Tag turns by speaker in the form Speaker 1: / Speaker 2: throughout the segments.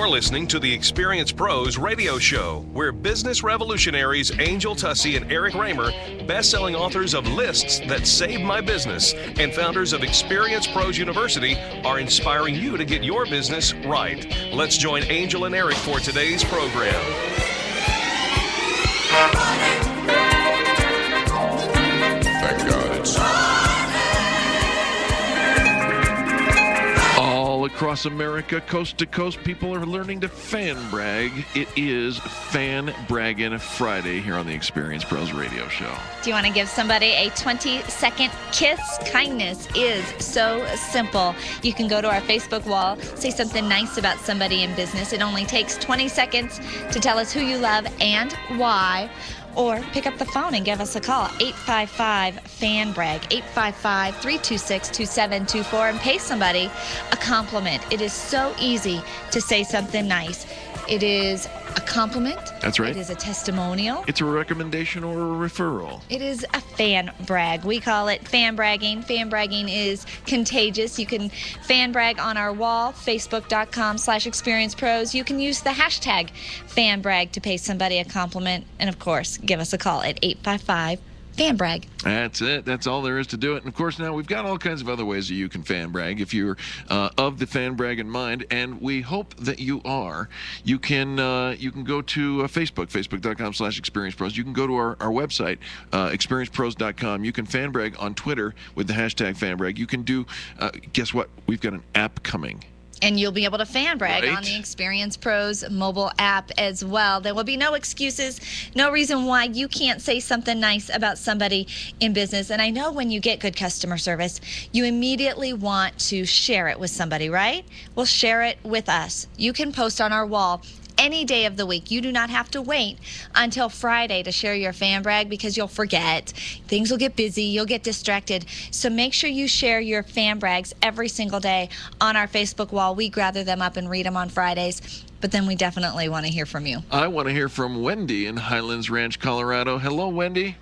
Speaker 1: You're listening to the Experience Pros radio show, where business revolutionaries Angel Tussey and Eric Raymer, best-selling authors of Lists That Saved My Business, and founders of Experience Pros University, are inspiring you to get your business right. Let's join Angel and Eric for today's program.
Speaker 2: Thank God it's
Speaker 3: all across America, coast to coast, people are learning to fan brag. It is Fan Braggin' Friday here on the Experience Pros radio show.
Speaker 4: Do you want to give somebody a 20-second kiss? Kindness is so simple. You can go to our Facebook wall, say something nice about somebody in business. It only takes 20 seconds to tell us who you love and why. Or pick up the phone and give us a call, 855-FAN-BRAG, 855-326-2724, and pay somebody a compliment. It is so easy to say something nice. It is a compliment.
Speaker 3: That's right.
Speaker 4: It is a testimonial.
Speaker 3: It's a recommendation or a referral.
Speaker 4: It is a fan brag. We call it fan bragging. Fan bragging is contagious. You can fan brag on our wall, facebook.com/experiencepros. You can use the hashtag fan brag to pay somebody a compliment. And, of course, give us a call at 855 fan brag.
Speaker 3: That's it. That's all there is to do it. And, of course, now we've got all kinds of other ways that you can fan brag if you're of the fan brag in mind, and we hope that you are. You can go to Facebook, facebook.com/experiencepros. You can go to our website, experiencepros.com. You can fan brag on Twitter with the hashtag fan brag. You can do, guess what? We've got an app coming.
Speaker 4: And you'll be able to fan brag
Speaker 3: Right.
Speaker 4: on the Experience Pros mobile app as well. There will be no excuses, no reason why you can't say something nice about somebody in business. And I know when you get good customer service, you immediately want to share it with somebody, right? Well, share it with us. You can post on our wall any day of the week. You do not have to wait until Friday to share your fan brag because you'll forget. Things will get busy. You'll get distracted. So make sure you share your fan brags every single day on our Facebook wall. We gather them up and read them on Fridays. But then we definitely want to hear from you.
Speaker 3: I want to hear from Wendy in Highlands Ranch, Colorado. Hello, Wendy.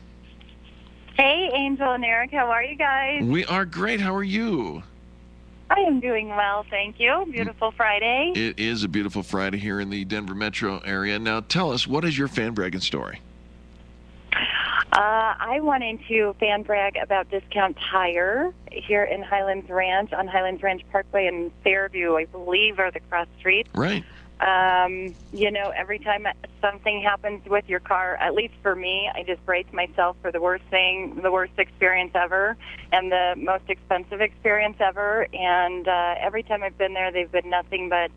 Speaker 5: Hey, Angel and Eric. How are you guys?
Speaker 3: We are great. How are you?
Speaker 5: I am doing well, thank you. Beautiful Friday.
Speaker 3: It is a beautiful Friday here in the Denver metro area. Now, tell us, what is your fan bragging story?
Speaker 5: I wanted to fan brag about Discount Tire here in Highlands Ranch, on Highlands Ranch Parkway in Fairview, I believe, or the cross street.
Speaker 3: Right.
Speaker 5: Every time something happens with your car, at least for me, I just brace myself for the worst experience ever, and the most expensive experience ever. And every time I've been there, they've been nothing but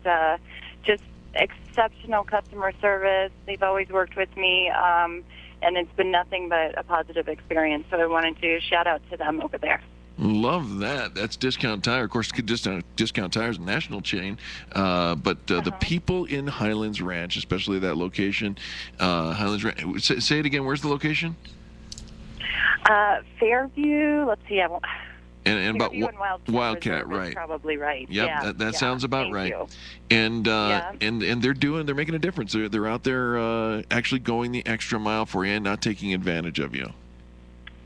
Speaker 5: just exceptional customer service. They've always worked with me, and it's been nothing but a positive experience. So I wanted to shout out to them over there.
Speaker 3: Love that. That's Discount Tire. Of course, Discount Tire is a national chain, but the people in Highlands Ranch, especially that location, Highlands Ranch. Say it again. Where's the location?
Speaker 5: Fairview. Let's see.
Speaker 3: And about
Speaker 5: Fairview and
Speaker 3: Wildcat,
Speaker 5: Reserve is
Speaker 3: right?
Speaker 5: Probably right.
Speaker 3: Yep,
Speaker 5: yeah,
Speaker 3: that sounds about
Speaker 5: thank
Speaker 3: right.
Speaker 5: you.
Speaker 3: And
Speaker 5: Yeah.
Speaker 3: and they're making a difference. They're out there actually going the extra mile for you and not taking advantage of you.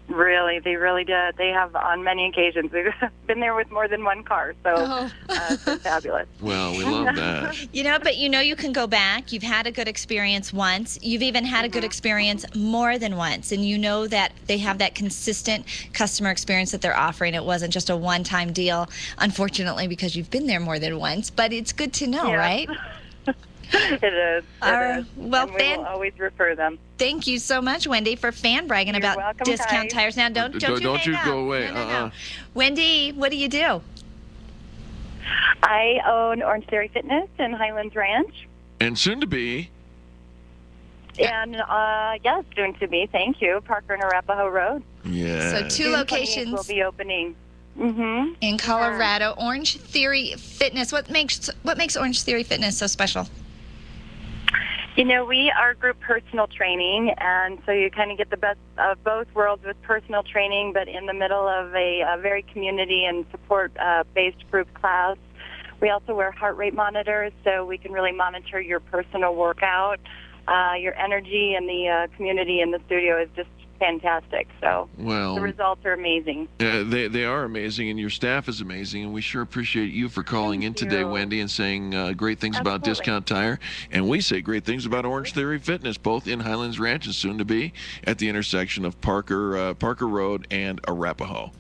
Speaker 5: Really, they really did. They have on many occasions. They've been there with more than one car, so it's been fabulous.
Speaker 3: Well, we love that.
Speaker 4: But you can go back. You've had a good experience once. You've even had a good experience more than once. And you know that they have that consistent customer experience that they're offering. It wasn't just a one-time deal, unfortunately, because you've been there more than once. But it's good to know, right?
Speaker 5: It is.
Speaker 4: Well,
Speaker 5: and we will always refer them.
Speaker 4: Thank you so much, Wendy, for fan bragging
Speaker 5: You're
Speaker 4: about
Speaker 5: welcome,
Speaker 4: Discount
Speaker 5: guys.
Speaker 4: Tires. Now, don't
Speaker 3: you
Speaker 4: hang
Speaker 3: go
Speaker 4: up.
Speaker 3: away.
Speaker 4: No. Wendy, what do you do?
Speaker 5: I own Orange Theory Fitness in Highlands Ranch.
Speaker 3: And soon to be.
Speaker 5: And, yes, soon to be. Thank you. Parker and Arapahoe Road.
Speaker 3: Yeah.
Speaker 4: So two
Speaker 5: June 28th
Speaker 4: locations
Speaker 5: will be opening. Mm-hmm.
Speaker 4: in Colorado. Orange Theory Fitness. What makes Orange Theory Fitness so special?
Speaker 5: We are group personal training, and so you kind of get the best of both worlds with personal training, but in the middle of a very community and support-based group class. We also wear heart rate monitors, so we can really monitor your personal workout. Your energy, and the community in the studio is just fantastic. So
Speaker 3: Well,
Speaker 5: the results are amazing.
Speaker 3: they are amazing, and your staff is amazing, and we sure appreciate you for calling in today,
Speaker 5: you.
Speaker 3: Wendy, and saying great things about
Speaker 5: Absolutely.
Speaker 3: Discount Tire. And we say great things about Orange Theory Fitness, both in Highlands Ranch and soon to be at the intersection of Parker Road and Arapahoe.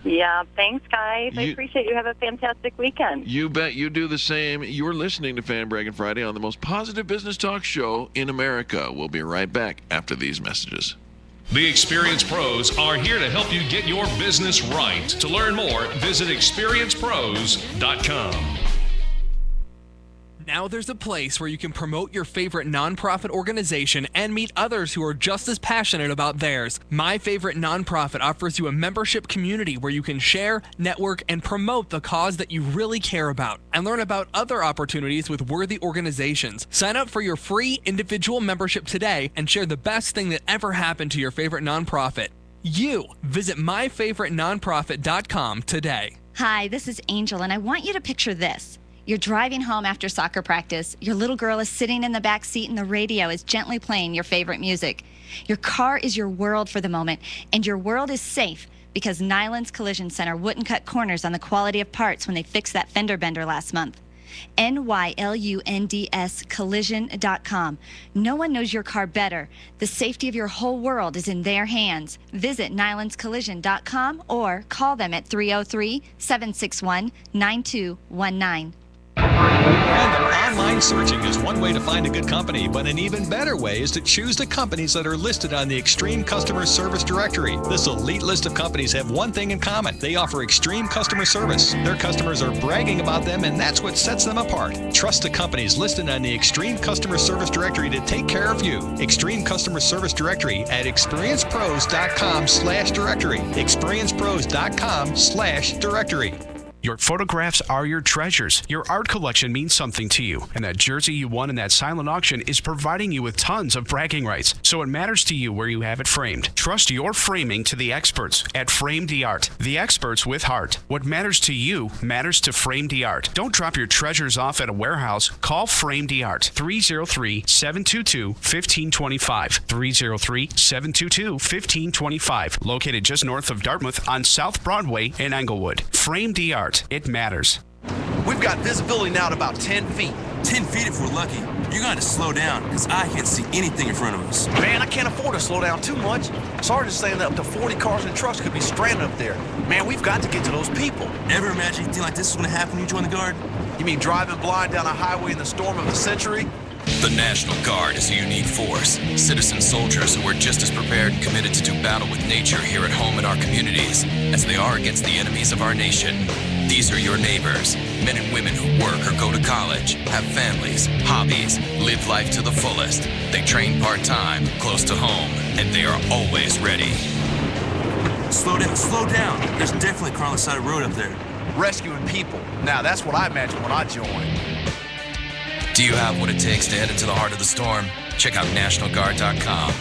Speaker 5: Yeah, thanks, guys. I
Speaker 3: You-
Speaker 5: appreciate you. Have a fantastic weekend.
Speaker 3: You bet you do the same. You're listening to Fan Braggin' Friday on the most positive business talk show in America. We'll be right back after these messages.
Speaker 1: The Experience Pros are here to help you get your business right. To learn more, visit experiencepros.com.
Speaker 6: Now there's a place where you can promote your favorite nonprofit organization and meet others who are just as passionate about theirs. My Favorite Nonprofit offers you a membership community where you can share, network, and promote the cause that you really care about, and learn about other opportunities with worthy organizations. Sign up for your free individual membership today and share the best thing that ever happened to your favorite nonprofit. You visit myfavoritenonprofit.com today.
Speaker 4: Hi, this is Angel, and I want you to picture this. You're driving home after soccer practice. Your little girl is sitting in the back seat and the radio is gently playing your favorite music. Your car is your world for the moment, and your world is safe because Nyland's Collision Center wouldn't cut corners on the quality of parts when they fixed that fender bender last month. NYLUNDS collision.com. No one knows your car better. The safety of your whole world is in their hands. Visit nylandscollision.com or call them at 303-761-9219.
Speaker 7: And online searching is one way to find a good company, but an even better way is to choose the companies that are listed on the Extreme Customer Service Directory. This elite list of companies have one thing in common. They offer extreme customer service. Their customers are bragging about them, and that's what sets them apart. Trust the companies listed on the Extreme Customer Service Directory to take care of you. Extreme Customer Service Directory at experiencepros.com/directory. experiencepros.com/directory.
Speaker 8: Your photographs are your treasures. Your art collection means something to you, and that jersey you won in that silent auction is providing you with tons of bragging rights, so it matters to you where you have it framed. Trust your framing to the experts at Frame the Art, the experts with heart. What matters to you matters to Frame the Art. Don't drop your treasures off at a warehouse. Call Frame the Art, 303-722-1525, 303-722-1525, located just north of Dartmouth on South Broadway in Englewood. Frame the Art. It matters.
Speaker 9: We've got visibility now at about 10 feet.
Speaker 10: 10 feet if we're lucky. You're going to slow down, because I can't see anything in front of us.
Speaker 9: Man, I can't afford to slow down too much. Sergeant's saying that up to 40 cars and trucks could be stranded up there. Man, we've got to get to those people.
Speaker 10: Ever imagine anything like this was going to happen when you join the Guard?
Speaker 9: You mean driving blind down a highway in the storm of the century?
Speaker 11: The National Guard is a unique force. Citizen soldiers who are just as prepared and committed to do battle with nature here at home in our communities as they are against the enemies of our nation. These are your neighbors, men and women who work or go to college, have families, hobbies, live life to the fullest. They train part-time, close to home, and they are always ready.
Speaker 10: Slow down, slow down. There's definitely a car on the side of the road up there.
Speaker 9: Rescuing people. Now, that's what I imagined when I joined.
Speaker 11: Do you have what it takes to head into the heart of the storm? Check out NationalGuard.com.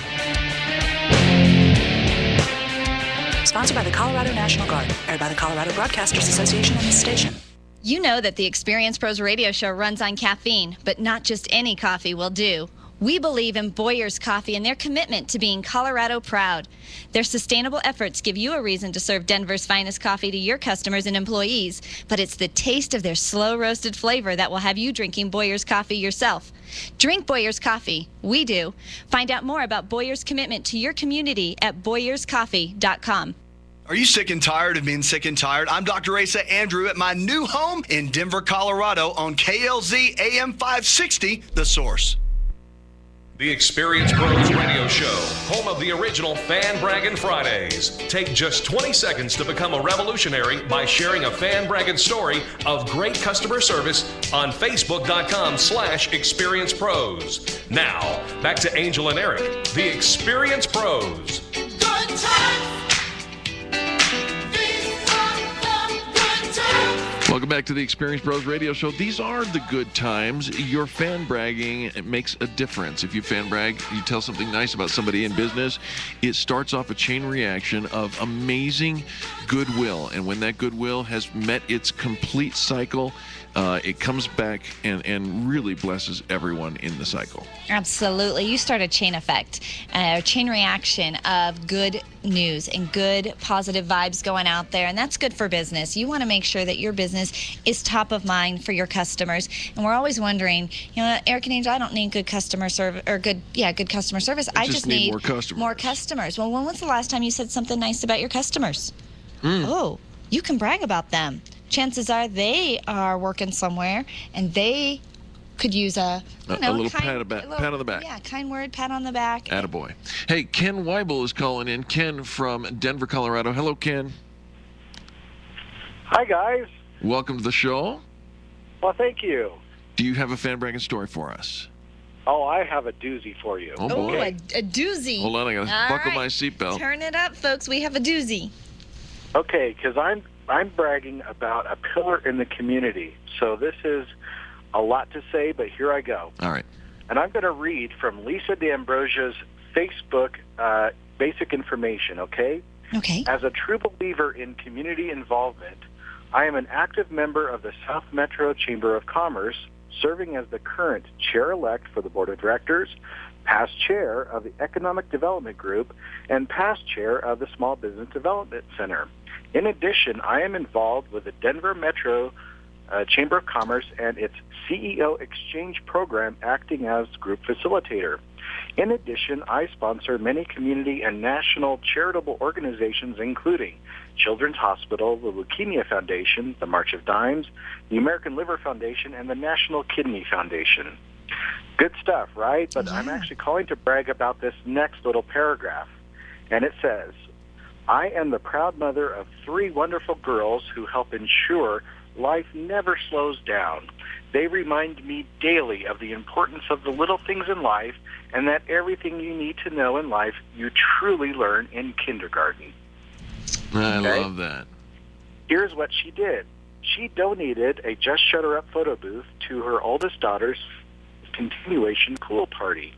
Speaker 12: Sponsored by the Colorado National Guard, aired by the Colorado Broadcasters Association and this station.
Speaker 4: You know that the Experience Pros radio show runs on caffeine, but not just any coffee will do. We believe in Boyer's Coffee and their commitment to being Colorado proud. Their sustainable efforts give you a reason to serve Denver's finest coffee to your customers and employees, but it's the taste of their slow-roasted flavor that will have you drinking Boyer's Coffee yourself. Drink Boyer's Coffee. We do. Find out more about Boyer's commitment to your community at boyerscoffee.com.
Speaker 13: Are you sick and tired of being sick and tired? I'm Dr. Asa Andrew at my new home in Denver, Colorado on KLZ AM 560, The Source.
Speaker 1: The Experience Pros Radio Show, home of the original Fan Braggin' Fridays. Take just 20 seconds to become a revolutionary by sharing a Fan Braggin' story of great customer service on Facebook.com/ExperiencePros. Now, back to Angel and Eric, the Experience Pros.
Speaker 14: Good times.
Speaker 3: Welcome back to the Experience Pros Radio Show. These are the good times. Your fan bragging, it makes a difference. If you fan brag, you tell something nice about somebody in business, it starts off a chain reaction of amazing goodwill. And when that goodwill has met its complete cycle, it comes back and really blesses everyone in the cycle.
Speaker 4: Absolutely. You start a chain effect, a chain reaction of good news and good positive vibes going out there, and that's good for business. You want to make sure that your business is top of mind for your customers. And we're always wondering, Eric and Angel, I don't need good customer service or good customer service. I just need more customers. Well, when was the last time you said something nice about your customers? Oh, you can brag about them. Chances are they are working somewhere and they could use a little pat on the back. Yeah, kind word, pat on the back.
Speaker 3: Attaboy. Hey, Ken Weibel is calling in. Ken from Denver, Colorado. Hello, Ken.
Speaker 14: Hi, guys.
Speaker 3: Welcome to the show.
Speaker 14: Well, thank you.
Speaker 3: Do you have a fan bragging story for us?
Speaker 14: Oh, I have a doozy for you.
Speaker 3: Oh, boy.
Speaker 4: A doozy.
Speaker 3: Hold on, I got to buckle my seatbelt.
Speaker 4: Turn it up, folks. We have a doozy.
Speaker 14: Okay, because I'm bragging about a pillar in the community. So this is a lot to say, but here I go.
Speaker 3: All right.
Speaker 14: And I'm going to read from Lisa D'Ambrosia's Facebook basic information, okay?
Speaker 4: Okay.
Speaker 14: As a true believer in community involvement, I am an active member of the South Metro Chamber of Commerce, serving as the current chair-elect for the Board of Directors, past chair of the Economic Development Group, and past chair of the Small Business Development Center. In addition, I am involved with the Denver Metro Chamber of Commerce and its CEO Exchange program, acting as group facilitator. In addition, I sponsor many community and national charitable organizations, including Children's Hospital, the Leukemia Foundation, the March of Dimes, the American Liver Foundation, and the National Kidney Foundation. Good stuff, right? But I'm actually calling to brag about this next little paragraph. And it says, I am the proud mother of 3 wonderful girls who help ensure life never slows down. They remind me daily of the importance of the little things in life and that everything you need to know in life you truly learn in kindergarten.
Speaker 3: I love that.
Speaker 14: Here's what she did. She donated a Just Shut Her Up photo booth to her oldest daughter's continuation pool party.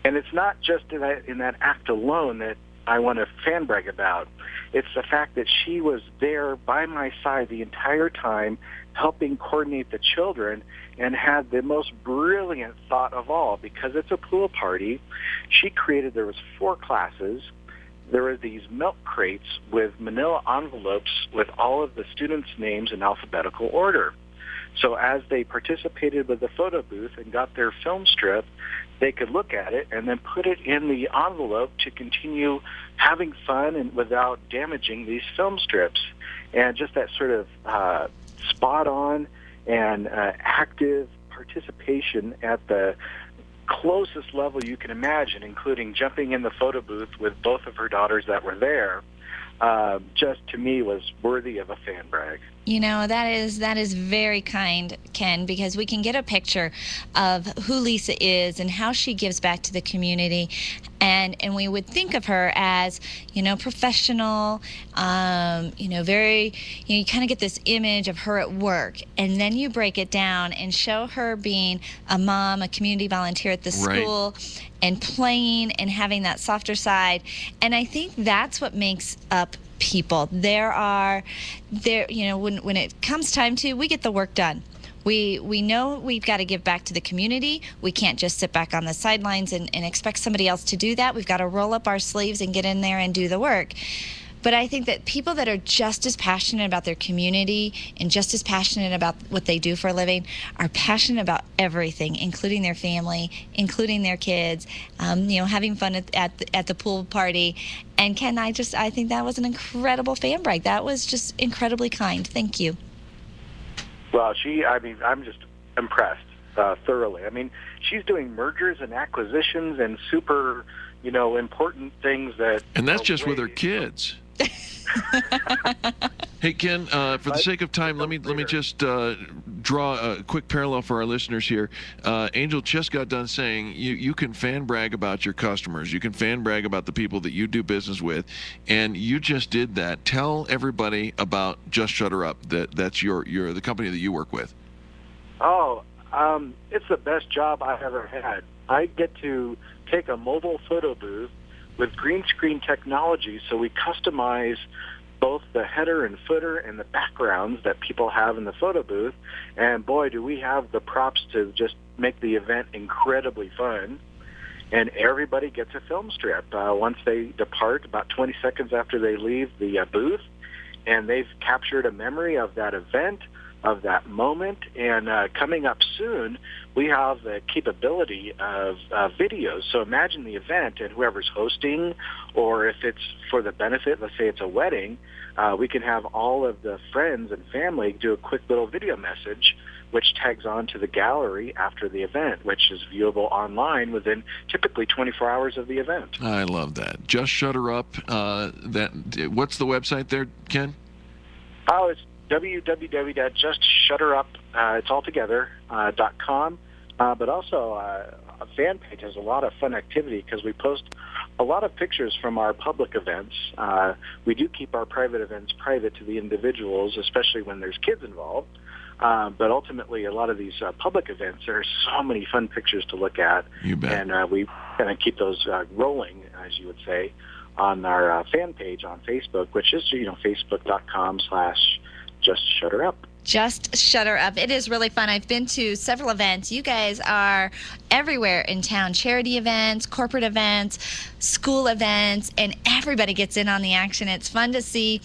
Speaker 14: And it's not just in that act alone that I want to fan brag about. It's the fact that she was there by my side the entire time, helping coordinate the children, and had the most brilliant thought of all. Because it's a pool party, she created, there was 4 classes. There were these milk crates with manila envelopes with all of the students' names in alphabetical order. So as they participated with the photo booth and got their film strip, they could look at it and then put it in the envelope to continue having fun and without damaging these film strips. And just that sort of spot on and active participation at the closest level you can imagine, including jumping in the photo booth with both of her daughters that were there, just to me was worthy of a fan brag.
Speaker 4: That is very kind, Ken, because we can get a picture of who Lisa is and how she gives back to the community, and we would think of her as, professional, very, you kind of get this image of her at work, and then you break it down and show her being a mom, a community volunteer at the school, and playing and having that softer side, and I think that's what makes up people. When it comes time to, we get the work done. We know we've got to give back to the community. We can't just sit back on the sidelines and expect somebody else to do that. We've got to roll up our sleeves and get in there and do the work. But I think that people that are just as passionate about their community and just as passionate about what they do for a living are passionate about everything, including their family, including their kids, having fun at the pool party. And Ken, I think that was an incredible fan brag. That was just incredibly kind. Thank you.
Speaker 14: Well, I'm just impressed thoroughly. She's doing mergers and acquisitions and super, important things that...
Speaker 3: And that's just with her kids. Hey, Ken, for the sake of time, let me just draw a quick parallel for our listeners here. Angel just got done saying you can fan brag about your customers. You can fan brag about the people that you do business with, and you just did that. Tell everybody about Just Shut Her Up. That's the company that you work with.
Speaker 14: Oh, it's the best job I've ever had. I get to take a mobile photo booth with green screen technology, so we customize both the header and footer and the backgrounds that people have in the photo booth. And boy, do we have the props to just make the event incredibly fun. And everybody gets a film strip once they depart, about 20 seconds after they leave the booth, and they've captured a memory of that event, of that moment. And coming up soon, we have the capability of videos. So imagine the event, and whoever's hosting, or if it's for the benefit, let's say it's a wedding, we can have all of the friends and family do a quick little video message which tags on to the gallery after the event, which is viewable online within typically 24 hours of the event.
Speaker 3: I love that. Just Shutter Up. What's the website there, Ken?
Speaker 14: Oh, it's www.justshutterup, it's all together, .com. But also, a fan page has a lot of fun activity because we post a lot of pictures from our public events. We do keep our private events private to the individuals, especially when there's kids involved. But ultimately, a lot of these public events, there are so many fun pictures to look at.
Speaker 3: You bet.
Speaker 14: And we kind of keep those rolling, as you would say, on our fan page on Facebook, which is, facebook.com/JustShutterUp.
Speaker 4: Just Shutter Up. It is really fun. I've been to several events. You guys are everywhere in town. Charity events, corporate events, school events, and everybody gets in on the action. It's fun to see.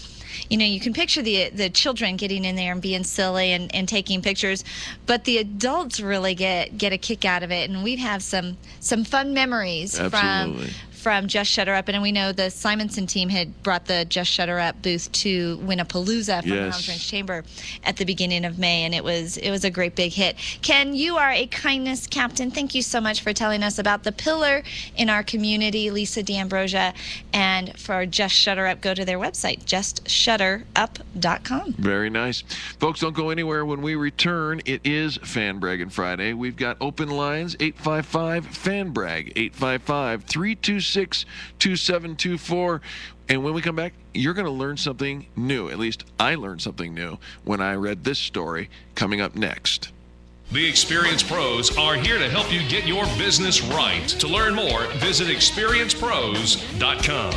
Speaker 4: You can picture the children getting in there and being silly and taking pictures, but the adults really get a kick out of it. And we have some fun memories from Just Shutter Up. And we know the Simonson team had brought the Just Shutter Up booth to Winnapalooza from the House Ranch Chamber at the beginning of May, and it was a great big hit. Ken, you are a kindness captain. Thank you so much for telling us about the pillar in our community, Lisa D'Ambrosia. And for Just Shutter Up, go to their website, justshutterup.com.
Speaker 3: Very nice. Folks, don't go anywhere. When we return, it is Fan Braggin' Friday. We've got open lines, 855-FAN-BRAG, 855-326-2724. And when we come back, you're going to learn something new. At least I learned something new when I read this story coming up next.
Speaker 1: The Experience Pros are here to help you get your business right. To learn more, visit experiencepros.com.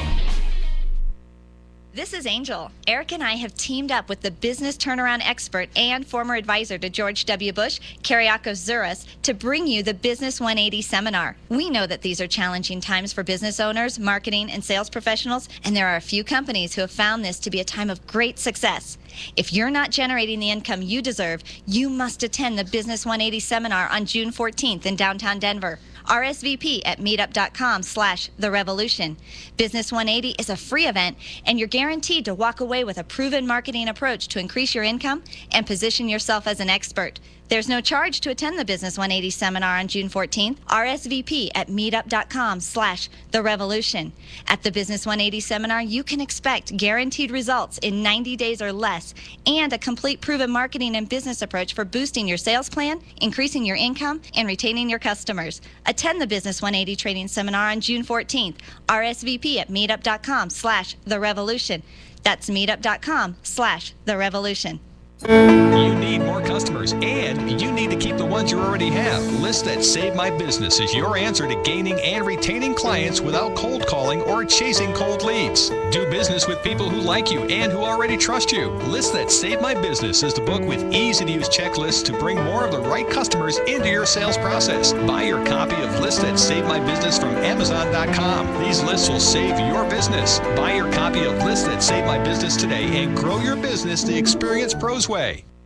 Speaker 4: This is Angel. Eric and I have teamed up with the business turnaround expert and former advisor to George W. Bush, Kyriakos Zouras, to bring you the Business 180 seminar. We know that these are challenging times for business owners, marketing, and sales professionals, and there are a few companies who have found this to be a time of great success. If you're not generating the income you deserve, you must attend the Business 180 seminar on June 14th in downtown Denver. RSVP at meetup.com/therevolution. Business 180 is a free event, and you're guaranteed to walk away with a proven marketing approach to increase your income and position yourself as an expert. There's no charge to attend the Business 180 seminar on June 14th. RSVP at meetup.com/therevolution. At the Business 180 seminar, you can expect guaranteed results in 90 days or less and a complete proven marketing and business approach for boosting your sales plan, increasing your income, and retaining your customers. Attend the Business 180 training seminar on June 14th. RSVP at meetup.com/therevolution. That's meetup.com/therevolution.
Speaker 7: You need more customers, and you need to keep the ones you already have. Lists that Save My Business is your answer to gaining and retaining clients without cold calling or chasing cold leads. Do business with people who like you and who already trust you. Lists that Save My Business is the book with easy-to-use checklists to bring more of the right customers into your sales process. Buy your copy of Lists That Save My Business from Amazon.com. These lists will save your business. Buy your copy of Lists That Save My Business today and grow your business the Experience Pros way.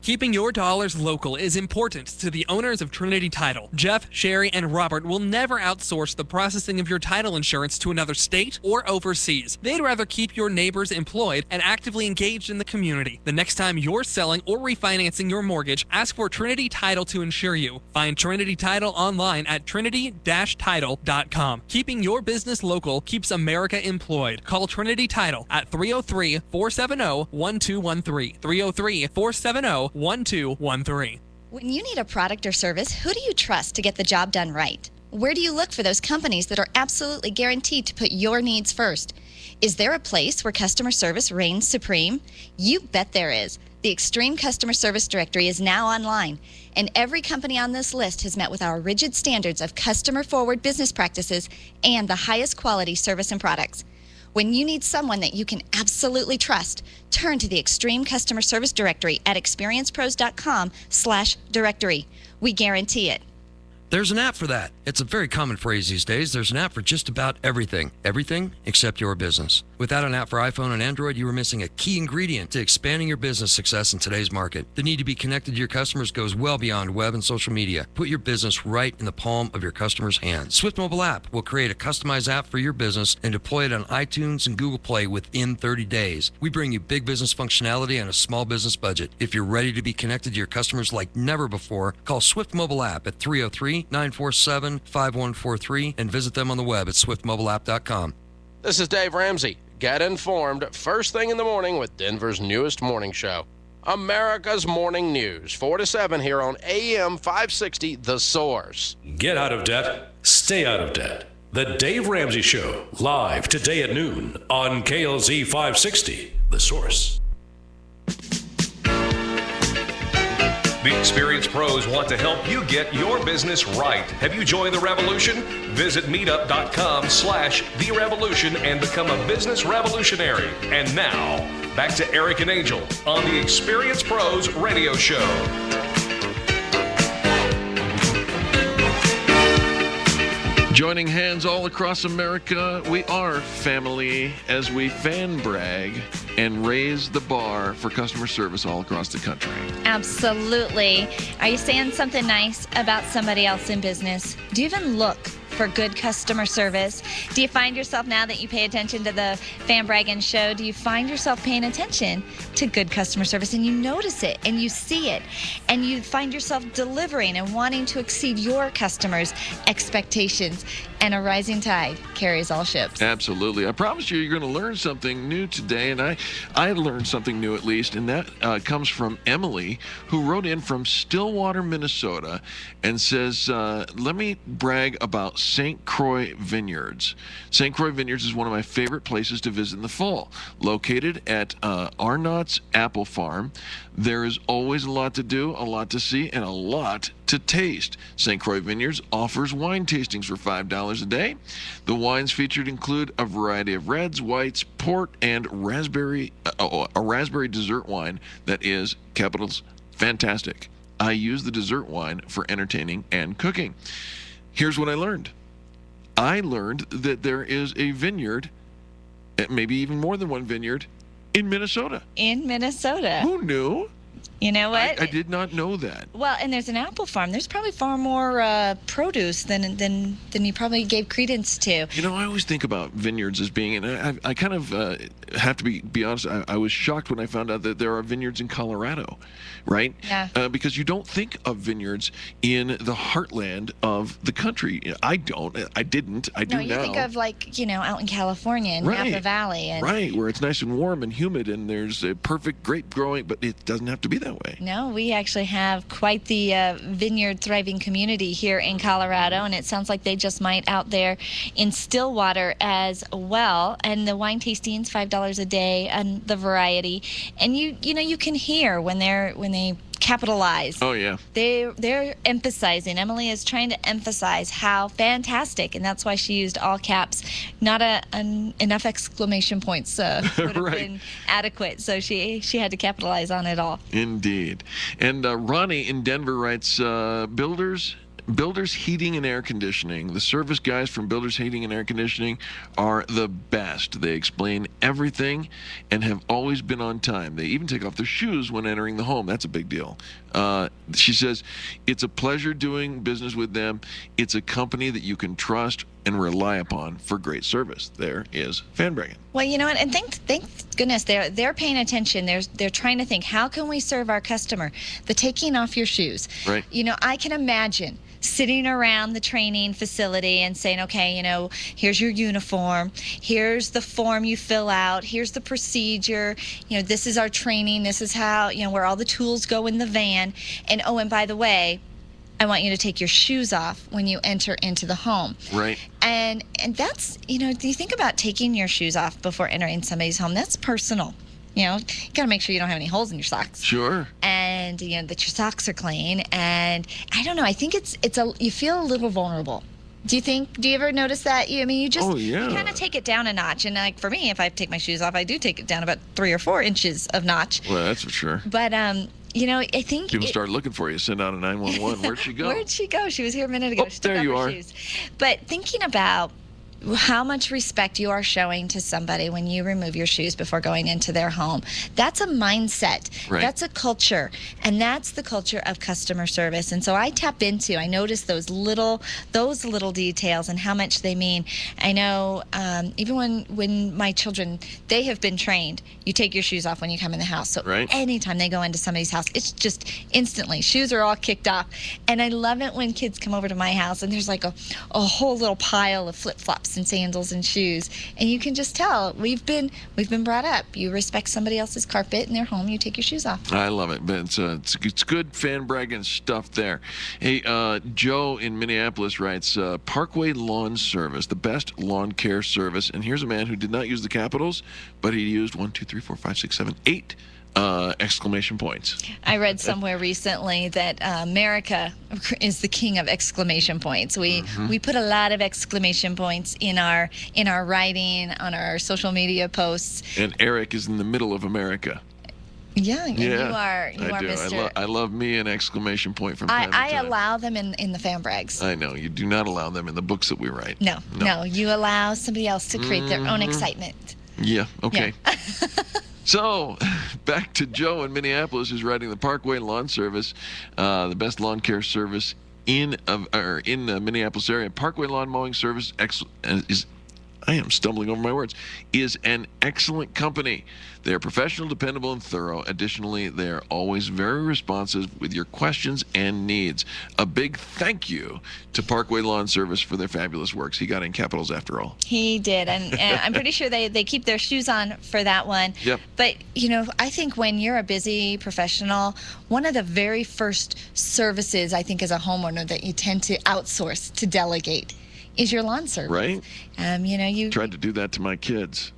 Speaker 6: Keeping your dollars local is important to the owners of Trinity Title. Jeff, Sherry, and Robert will never outsource the processing of your title insurance to another state or overseas. They'd rather keep your neighbors employed and actively engaged in the community. The next time you're selling or refinancing your mortgage, ask for Trinity Title to insure you. Find Trinity Title online at trinity-title.com. Keeping your business local keeps America employed. Call Trinity Title at 303-470-1213. 303-470-1213.
Speaker 4: When you need a product or service, who do you trust to get the job done right? Where do you look for those companies that are absolutely guaranteed to put your needs first? Is there a place where customer service reigns supreme? You bet there is. The Extreme Customer Service Directory is now online, and every company on this list has met with our rigid standards of customer-forward business practices and the highest quality service and products. When you need someone that you can absolutely trust, turn to the Extreme Customer Service Directory at experiencepros.com/directory. We guarantee it.
Speaker 15: There's an app for that. It's a very common phrase these days. There's an app for just about everything. Everything except your business. Without an app for iPhone and Android, you are missing a key ingredient to expanding your business success in today's market. The need to be connected to your customers goes well beyond web and social media. Put your business right in the palm of your customer's hand. Swift Mobile App will create a customized app for your business and deploy it on iTunes and Google Play within 30 days. We bring you big business functionality and a small business budget. If you're ready to be connected to your customers like never before, call Swift Mobile App at 303-947-5143 and visit them on the web at swiftmobileapp.com.
Speaker 16: This is Dave Ramsey. Get informed first thing in the morning with Denver's newest morning show. America's Morning News, 4 to 7 here on AM 560, The Source.
Speaker 17: Get out of debt. Stay out of debt. The Dave Ramsey Show, live today at noon on KLZ 560, The Source.
Speaker 1: The experienced pros want to help you get your business right. Have you joined the revolution? Visit meetup.com/therevolution and become a business revolutionary. And now, back to Eric and Angel on the Experienced Pros Radio Show.
Speaker 3: Joining hands all across America, we are family as we fan brag and raise the bar for customer service all across the country.
Speaker 4: Absolutely. Are you saying something nice about somebody else in business? Do you even look for good customer service? Do you find yourself, now that you pay attention to the Fan Braggin show, do you find yourself paying attention to good customer service, and you notice it and you see it and you find yourself delivering and wanting to exceed your customers' expectations? And a rising tide carries all ships.
Speaker 3: Absolutely. I promise you're going to learn something new today, and I learned something new at least, and that comes from Emily, who wrote in from Stillwater, Minnesota, and says, let me brag about St. Croix Vineyards. St. Croix Vineyards is one of my favorite places to visit in the fall. Located at Arnott's Apple Farm, there is always a lot to do, a lot to see, and a lot to taste. St. Croix Vineyards offers wine tastings for $5 a day. The wines featured include a variety of reds, whites, port, and a raspberry dessert wine that is, capitals, fantastic. I use the dessert wine for entertaining and cooking. Here's what I learned. I learned that there is a vineyard, maybe even more than one vineyard, in Minnesota.
Speaker 4: In Minnesota.
Speaker 3: Who knew?
Speaker 4: You know what?
Speaker 3: I did not know that.
Speaker 4: Well, and there's an apple farm. There's probably far more produce than you probably gave credence to.
Speaker 3: You know, I always think about vineyards as being, and I kind of have to be honest, I was shocked when I found out that there are vineyards in Colorado, right?
Speaker 4: Yeah.
Speaker 3: Because you don't think of vineyards in the heartland of the country. I don't. I didn't. I do now.
Speaker 4: No, you think of, like, out in California and Napa Valley. And
Speaker 3: right, where it's nice and warm and humid and there's a perfect grape growing, but it doesn't have to be that way.
Speaker 4: No, we actually have quite the vineyard thriving community here in Colorado, and it sounds like they just might out there in Stillwater as well. And the wine tastings, $5 a day, and the variety. And you can hear when they capitalize.
Speaker 3: Oh yeah.
Speaker 4: They're emphasizing. Emily is trying to emphasize how fantastic, and that's why she used all caps. Not enough exclamation points would have been adequate, so she had to capitalize on it all.
Speaker 3: Indeed. And Ronnie in Denver writes, Builders Heating and Air Conditioning. The service guys from Builders Heating and Air Conditioning are the best. They explain everything and have always been on time. They even take off their shoes when entering the home. That's a big deal. She says, it's a pleasure doing business with them. It's a company that you can trust and rely upon for great service. There is Fan Braggin.
Speaker 4: Well, you know what? And thank goodness they're paying attention. They're trying to think, how can we serve our customer? The taking off your shoes.
Speaker 3: Right.
Speaker 4: I can imagine sitting around the training facility and saying, okay, here's your uniform, here's the form you fill out, here's the procedure, this is our training, this is how, where all the tools go in the van, and and by the way, I want you to take your shoes off when you enter into the home.
Speaker 3: Right.
Speaker 4: And that's, do you think about taking your shoes off before entering somebody's home? That's personal. You got to make sure you don't have any holes in your socks.
Speaker 3: Sure.
Speaker 4: And, that your socks are clean. And I don't know, I think you feel a little vulnerable Do you ever notice that? You kind of take it down a notch. And like for me, if I take my shoes off, I do take it down about 3 or 4 inches of notch.
Speaker 3: Well, that's for sure.
Speaker 4: But, I think...
Speaker 3: People start looking for you. Send out a 911. Where'd she go?
Speaker 4: Where'd she go? She was here a minute ago.
Speaker 3: Oh,
Speaker 4: She took
Speaker 3: there
Speaker 4: off
Speaker 3: you
Speaker 4: her
Speaker 3: are.
Speaker 4: shoes. But thinking about how much respect you are showing to somebody when you remove your shoes before going into their home. That's a mindset.
Speaker 3: Right.
Speaker 4: That's a culture. And that's the culture of customer service. And so I notice those little details and how much they mean. I know even when my children, they have been trained, you take your shoes off when you come in the house. So anytime they go into somebody's house, it's just instantly, shoes are all kicked off. And I love it when kids come over to my house and there's like a whole little pile of flip-flops and sandals and shoes, and you can just tell we've been brought up. You respect somebody else's carpet in their home, you take your shoes off.
Speaker 3: I love it, but it's good fan bragging stuff there. Hey, Joe in Minneapolis writes, Parkway Lawn Service, the best lawn care service. And here's a man who did not use the capitals, but he used 1, 2, 3, 4, 5, 6, 7, 8 exclamation points.
Speaker 4: I read somewhere recently that America is the king of exclamation points. We put a lot of exclamation points in our writing, on our social media posts.
Speaker 3: And Eric is in the middle of America.
Speaker 4: Yeah, and you are Mr.
Speaker 3: I love me an exclamation point from time to time.
Speaker 4: I allow them in the fan brags.
Speaker 3: I know. You do not allow them in the books that we write.
Speaker 4: No. You allow somebody else to create their own excitement.
Speaker 3: Yeah, okay. Yeah. So, back to Joe in Minneapolis, who's writing the Parkway Lawn Service, the best lawn care service in the Minneapolis area. Parkway Lawn Mowing Service I am stumbling over my words, is an excellent company. They are professional, dependable, and thorough. Additionally, they are always very responsive with your questions and needs. A big thank you to Parkway Lawn Service for their fabulous works. He got in capitals after all.
Speaker 4: He did, and I'm pretty sure they keep their shoes on for that one.
Speaker 3: Yep.
Speaker 4: But, I think when you're a busy professional, one of the very first services, I think, as a homeowner that you tend to outsource, to delegate, is your lawn service.
Speaker 3: Right.
Speaker 4: You
Speaker 3: tried to do that to my kids.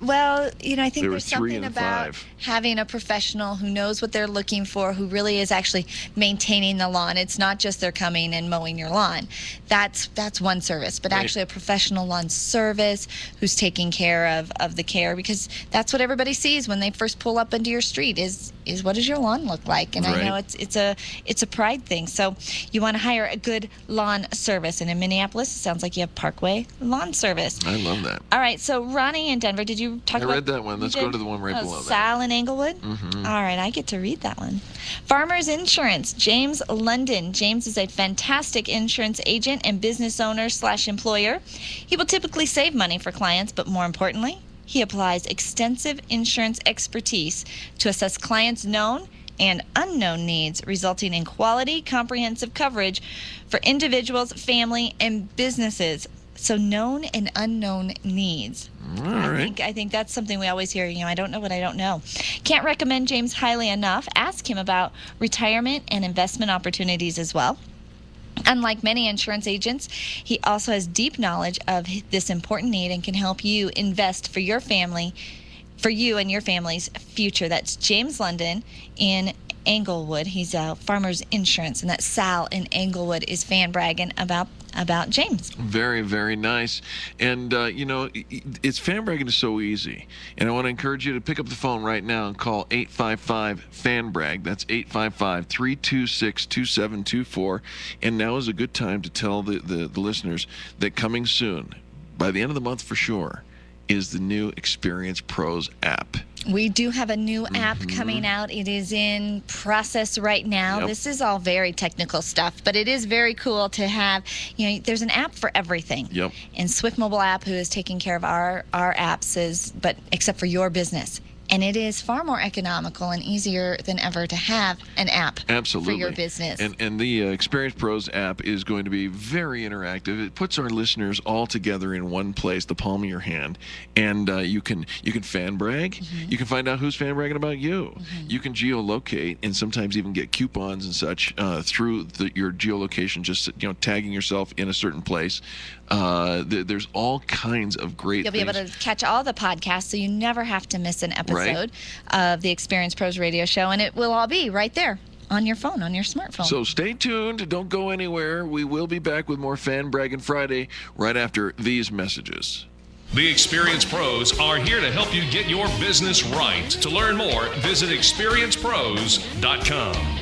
Speaker 4: Well, I think there's
Speaker 3: 3
Speaker 4: something
Speaker 3: and
Speaker 4: about
Speaker 3: 5.
Speaker 4: having a professional who knows what they're looking for, who really is actually maintaining the lawn. It's not just they're coming and mowing your lawn. That's one service, but actually a professional lawn service who's taking care of the care, because that's what everybody sees when they first pull up into your street is what does your lawn look like? And I know it's a pride thing. So you want to hire a good lawn service, and in Minneapolis, it sounds like you have Parkway Lawn Service.
Speaker 3: I love that.
Speaker 4: All right, so Ronnie in Denver, did you talk about?
Speaker 3: I read that one. Let's go to the one right below that.
Speaker 4: Sal in Englewood?
Speaker 3: Mm-hmm.
Speaker 4: All right, I get to read that one. Farmers Insurance, James London. James is a fantastic insurance agent and business owner / employer. He will typically save money for clients, but more importantly, he applies extensive insurance expertise to assess clients' known and unknown needs, resulting in quality, comprehensive coverage for individuals, family, and businesses. So known and unknown needs.
Speaker 3: All right.
Speaker 4: I think that's something we always hear, I don't know what I don't know. Can't recommend James highly enough. Ask him about retirement and investment opportunities as well. Unlike many insurance agents, he also has deep knowledge of this important need and can help you invest for your family, for you and your family's future. That's James London in Englewood. He's Farmers Insurance, and that Sal in Englewood is fan bragging about James.
Speaker 3: Very, very nice. And, it's fan bragging is so easy. And I want to encourage you to pick up the phone right now and call 855-FAN-BRAG. That's 855-326-2724. And now is a good time to tell the listeners that coming soon, by the end of the month for sure, is the new Experience Pros app.
Speaker 4: We do have a new app coming out. It is in process right now.
Speaker 3: Yep.
Speaker 4: This is all very technical stuff, but it is very cool to have, there's an app for everything.
Speaker 3: Yep.
Speaker 4: And Swift Mobile App, who is taking care of our apps, except for your business. And it is far more economical and easier than ever to have an app
Speaker 3: Absolutely.
Speaker 4: for your business.
Speaker 3: And the Experience Pros app is going to be very interactive. It puts our listeners all together in one place, the palm of your hand. And you can fan brag.
Speaker 4: Mm-hmm.
Speaker 3: You can find out who's fan bragging about you. Mm-hmm. You can geolocate and sometimes even get coupons and such through your geolocation, just tagging yourself in a certain place. There's all kinds of great
Speaker 4: You'll
Speaker 3: things.
Speaker 4: be able to catch all the podcasts, so you never have to miss an episode of the Experience Pros radio show, and it will all be right there on your phone, on your smartphone.
Speaker 3: So stay tuned. Don't go anywhere. We will be back with more Fan Braggin' Friday right after these messages.
Speaker 1: The Experience Pros are here to help you get your business right. To learn more, visit experiencepros.com.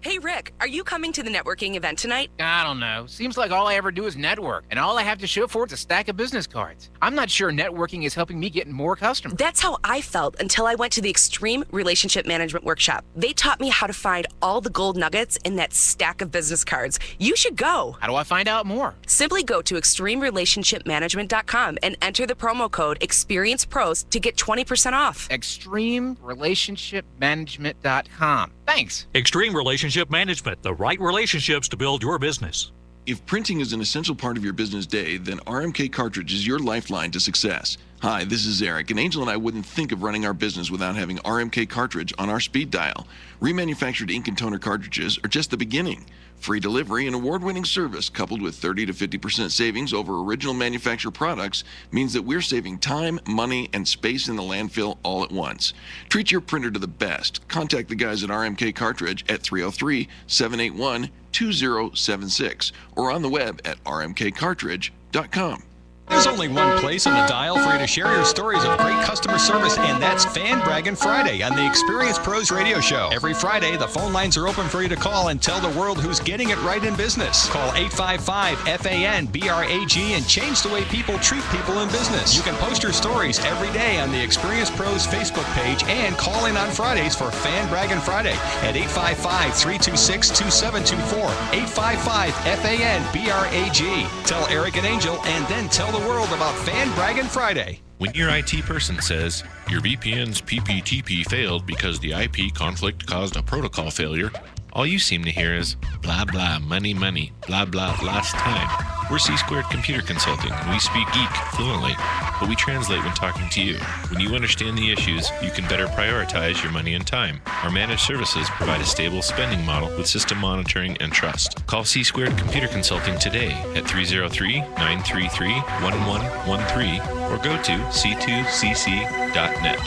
Speaker 18: Hey, Rick, are you coming to the networking event tonight?
Speaker 19: I don't know. Seems like all I ever do is network, and all I have to show for it's a stack of business cards. I'm not sure networking is helping me get more customers.
Speaker 18: That's how I felt until I went to the Extreme Relationship Management Workshop. They taught me how to find all the gold nuggets in that stack of business cards. You should go.
Speaker 19: How do I find out more?
Speaker 18: Simply go to extremerelationshipmanagement.com and enter the promo code ExperiencePros to get 20% off.
Speaker 19: extremerelationshipmanagement.com. Thanks.
Speaker 20: Extreme Relationship Management, the right relationships to build your business.
Speaker 3: If printing is an essential part of your business day, then RMK Cartridge is your lifeline to success. Hi, this is Eric, and Angel and I wouldn't think of running our business without having RMK Cartridge on our speed dial. Remanufactured ink and toner cartridges are just the beginning. Free delivery and award-winning service coupled with 30 to 50% savings over original manufacturer products means that we're saving time, money, and space in the landfill all at once. Treat your printer to the best. Contact the guys at RMK Cartridge at 303-781-2076 or on the web at rmkcartridge.com.
Speaker 7: There's only one place on the dial for you to share your stories of great customer service, and that's Fan Braggin' Friday on the Experience Pros Radio Show. Every Friday, the phone lines are open for you to call and tell the world who's getting it right in business. Call 855-FAN-BRAG and change the way people treat people in business. You can post your stories every day on the Experience Pros Facebook page and call in on Fridays for Fan Braggin' Friday at 855-326-2724. 855-FAN-BRAG. Tell Eric and Angel, and then tell the world about Fan Braggin' Friday.
Speaker 21: When your IT person says your VPN's PPTP failed because the IP conflict caused a protocol failure, all you seem to hear is blah blah money money, blah blah last time. We're C-Squared Computer Consulting, and we speak geek fluently, but we translate when talking to you. When you understand the issues, you can better prioritize your money and time. Our managed services provide a stable spending model with system monitoring and trust. Call C-Squared Computer Consulting today at 303-933-1113 or go to c2cc.net.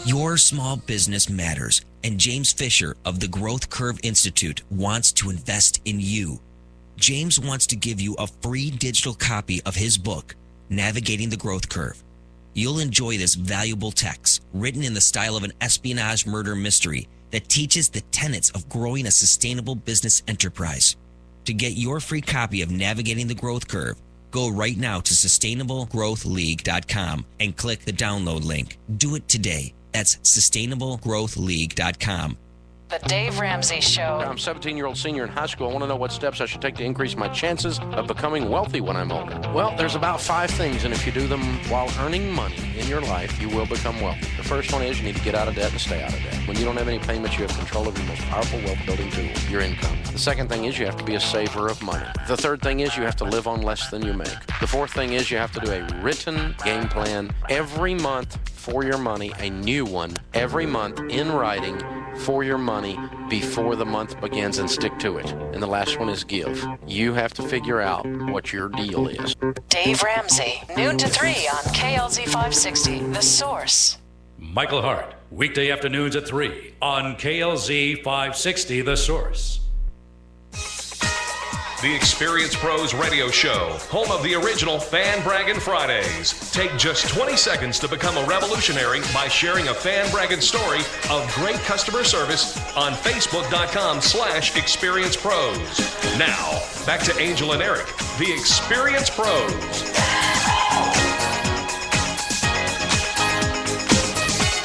Speaker 22: Your small business matters, and James Fisher of the Growth Curve Institute wants to invest in you. James wants to give you a free digital copy of his book, Navigating the Growth Curve. You'll enjoy this valuable text, written in the style of an espionage murder mystery that teaches the tenets of growing a sustainable business enterprise. To get your free copy of Navigating the Growth Curve, go right now to sustainablegrowthleague.com and click the download link. Do it today. That's sustainablegrowthleague.com.
Speaker 12: The Dave Ramsey Show.
Speaker 16: I'm a 17-year-old senior in high school. I want to know what steps I should take to increase my chances of becoming wealthy when I'm older. Well, there's about 5 things, and if you do them while earning money in your life, you will become wealthy. The first one is you need to get out of debt and stay out of debt. When you don't have any payments, you have control of your most powerful wealth-building tool, your income. The second thing is you have to be a saver of money. The third thing is you have to live on less than you make. The fourth thing is you have to do a written game plan every month for your money, a new one every month in writing for your money before the month begins, and stick to it. And the last one is give. You have to figure out what your deal is.
Speaker 12: Dave Ramsey, noon to 3 on KLZ 560, The Source.
Speaker 17: Michael Hart, weekday afternoons at 3 on KLZ 560, The Source.
Speaker 1: The Experience Pros Radio Show, home of the original Fan Braggin' Fridays. Take just 20 seconds to become a revolutionary by sharing a Fan Braggin' story of great customer service on Facebook.com/ExperiencePros. Now, back to Angel and Eric, the Experience Pros.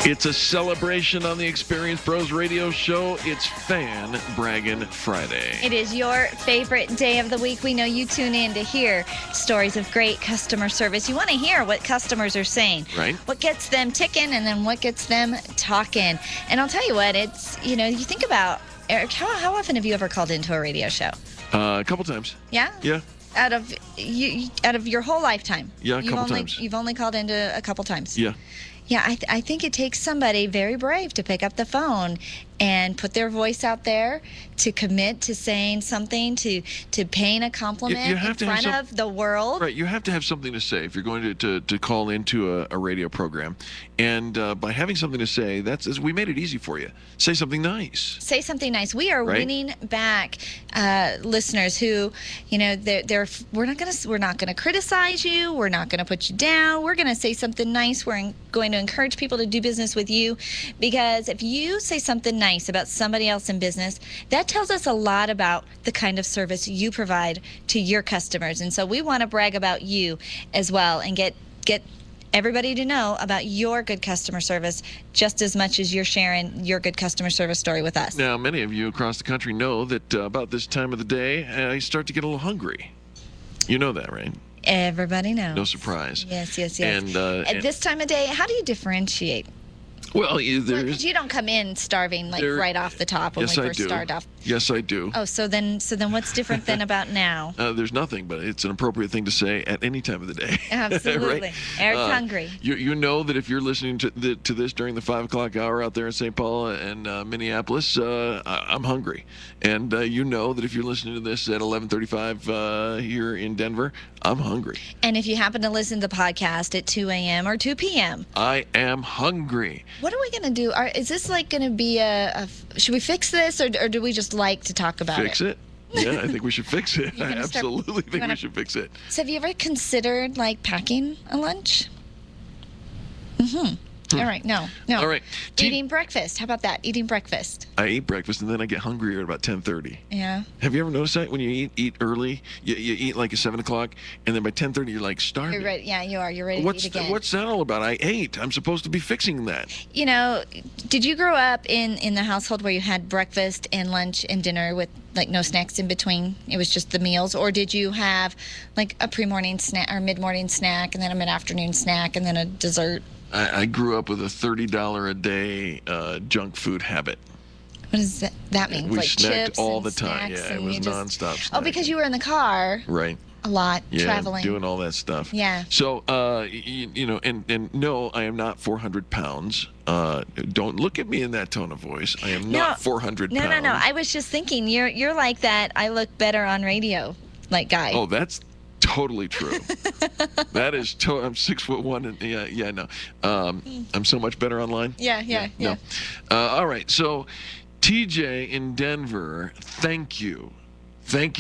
Speaker 3: It's a celebration on the Experience Pros Radio Show. It's Fan Braggin' Friday.
Speaker 4: It is your favorite day of the week. We know you tune in to hear stories of great customer service. You want to hear what customers are saying.
Speaker 3: Right.
Speaker 4: What gets them ticking and then what gets them talking. And I'll tell you what, it's, you know, you think about, Eric, how often have you ever called into a radio show?
Speaker 3: A couple times.
Speaker 4: Yeah?
Speaker 3: Yeah.
Speaker 4: Out of your whole lifetime?
Speaker 3: Yeah, a couple times.
Speaker 4: You've only called into a couple times?
Speaker 3: Yeah.
Speaker 4: Yeah, I think it takes somebody very brave to pick up the phone and put their voice out there, to commit to saying something, to paying a compliment
Speaker 3: You have
Speaker 4: in
Speaker 3: to have
Speaker 4: front of the world.
Speaker 3: Right, you have to have something to say if you're going to call into a radio program. And by having something to say, we made it easy for you. Say something nice.
Speaker 4: Say something nice. We are
Speaker 3: Right?
Speaker 4: winning back listeners who, we're not gonna criticize you. We're not gonna put you down. We're gonna say something nice. We're going to encourage people to do business with you, because if you say something nice about somebody else in business, that tells us a lot about the kind of service you provide to your customers. And so we want to brag about you as well and get everybody to know about your good customer service just as much as you're sharing your good customer service story with us.
Speaker 3: Now, many of you across the country know that about this time of the day, I start to get a little hungry. You know that, right?
Speaker 4: Everybody knows.
Speaker 3: No surprise.
Speaker 4: Yes.
Speaker 3: And
Speaker 4: At this time of day, how do you differentiate?
Speaker 3: Well,
Speaker 4: Because you don't come in starving right off the top when
Speaker 3: yes,
Speaker 4: we
Speaker 3: I
Speaker 4: first
Speaker 3: do.
Speaker 4: start off.
Speaker 3: Yes, I do.
Speaker 4: Oh, so then what's different than about now?
Speaker 3: There's nothing, but it's an appropriate thing to say at any time of the day.
Speaker 4: Absolutely.
Speaker 3: Right?
Speaker 4: Eric's hungry.
Speaker 3: You know that if you're listening to this during the 5 o'clock hour out there in St. Paul and Minneapolis, I'm hungry. And you know that if you're listening to this at 11:35 here in Denver, I'm hungry.
Speaker 4: And if you happen to listen to the podcast at 2 a.m. or 2 p.m.,
Speaker 3: I am hungry.
Speaker 4: what are we going to do? Is this like going to be should we fix this, or do we just like to talk about
Speaker 3: Fix it? Yeah, I think we should fix it.
Speaker 4: You're
Speaker 3: I
Speaker 4: gonna start-
Speaker 3: absolutely think we
Speaker 4: wanna-
Speaker 3: should fix it.
Speaker 4: So have you ever considered like packing a lunch? All right, no.
Speaker 3: All right.
Speaker 4: Eating breakfast. How about that? Eating breakfast.
Speaker 3: I eat breakfast and then I get hungry at about 10:30.
Speaker 4: Yeah.
Speaker 3: Have you ever noticed that when you eat early, you eat like at 7 o'clock, and then by 10:30 you're like starving?
Speaker 4: You're ready. Yeah, you are. You're ready to eat again.
Speaker 3: What's that all about? I ate. I'm supposed to be fixing that.
Speaker 4: Did you grow up in the household where you had breakfast and lunch and dinner with like no snacks in between? It was just the meals, or did you have like a pre-morning snack or mid-morning snack and then a mid-afternoon snack and then a dessert?
Speaker 3: I grew up with a $30 a day junk food habit.
Speaker 4: What does that mean?
Speaker 3: We
Speaker 4: Like
Speaker 3: snacked
Speaker 4: chips
Speaker 3: all
Speaker 4: and
Speaker 3: the time.
Speaker 4: snacks
Speaker 3: Yeah, it
Speaker 4: and
Speaker 3: was
Speaker 4: you just-
Speaker 3: nonstop snack.
Speaker 4: Oh, because you were in the car
Speaker 3: Right.
Speaker 4: a lot,
Speaker 3: Yeah,
Speaker 4: traveling.
Speaker 3: doing all that stuff.
Speaker 4: Yeah.
Speaker 3: So, and no, I am not 400 pounds. Don't look at me in that tone of voice. I am not 400 pounds.
Speaker 4: No. I was just thinking, you're like that. I look better on radio, like guy.
Speaker 3: Oh, that's totally true. That is. I'm 6'1" and no. I'm so much better online.
Speaker 4: Yeah.
Speaker 3: No. All right. So, TJ in Denver, thank you. Thank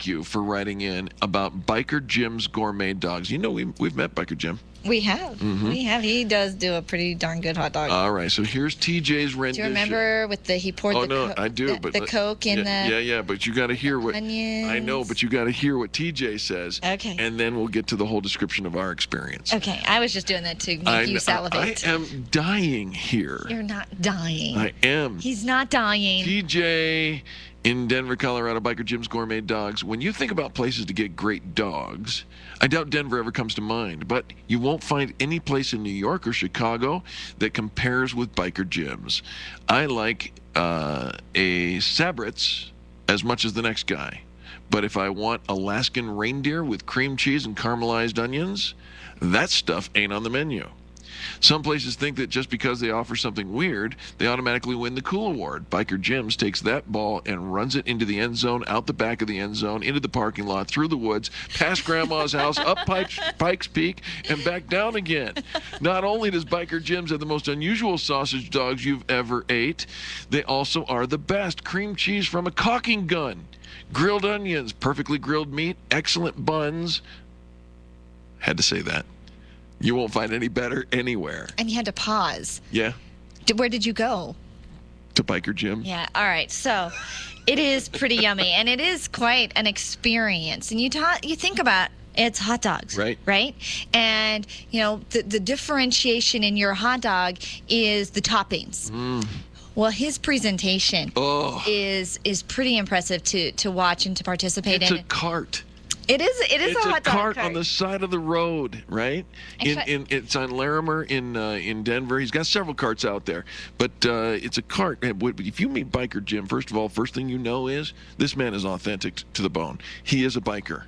Speaker 3: you for writing in about Biker Jim's Gourmet Dogs. You know, we've met Biker Jim.
Speaker 4: We have.
Speaker 3: Mhm.
Speaker 4: We have. He does do a pretty darn good hot dog.
Speaker 3: All right, so here's TJ's rendition.
Speaker 4: Do you remember he poured
Speaker 3: I do, but
Speaker 4: the Coke in
Speaker 3: yeah, but you got to hear what
Speaker 4: onions.
Speaker 3: I know, but you got to hear what TJ says.
Speaker 4: Okay.
Speaker 3: And then we'll get to the whole description of our experience.
Speaker 4: Okay, I was just doing that to make you salivate.
Speaker 3: I am dying here.
Speaker 4: You're not dying.
Speaker 3: I am.
Speaker 4: He's not dying.
Speaker 3: TJ in Denver, Colorado, Biker Jim's Gourmet Dogs. When you think about places to get great dogs, I doubt Denver ever comes to mind, but you won't find any place in New York or Chicago that compares with Biker Jim's. I like a Sabritz as much as the next guy, but if I want Alaskan reindeer with cream cheese and caramelized onions, that stuff ain't on the menu. Some places think that just because they offer something weird, they automatically win the cool award. Biker Jim's takes that ball and runs it into the end zone, out the back of the end zone, into the parking lot, through the woods, past Grandma's house, up Pikes Peak, and back down again. Not only does Biker Jim's have the most unusual sausage dogs you've ever ate, they also are the best. Cream cheese from a caulking gun, grilled onions, perfectly grilled meat, excellent buns. Had to say that. You won't find any better anywhere.
Speaker 4: And you had to pause.
Speaker 3: Yeah,
Speaker 4: Where did you go?
Speaker 3: to Biker Jim.
Speaker 4: Yeah. All right. So, it is pretty yummy, and it is quite an experience. And you think about it's hot dogs,
Speaker 3: Right.
Speaker 4: Right. And the differentiation in your hot dog is the toppings. Well, his presentation is pretty impressive to watch and to participate
Speaker 3: It's
Speaker 4: in.
Speaker 3: a cart.
Speaker 4: It is
Speaker 3: It's
Speaker 4: a hot dog
Speaker 3: cart on the side of the road, right? It's on Larimer in Denver. He's got several carts out there, but it's a cart. If you meet Biker Jim, first of all, first thing you know is this man is authentic to the bone. He is a biker.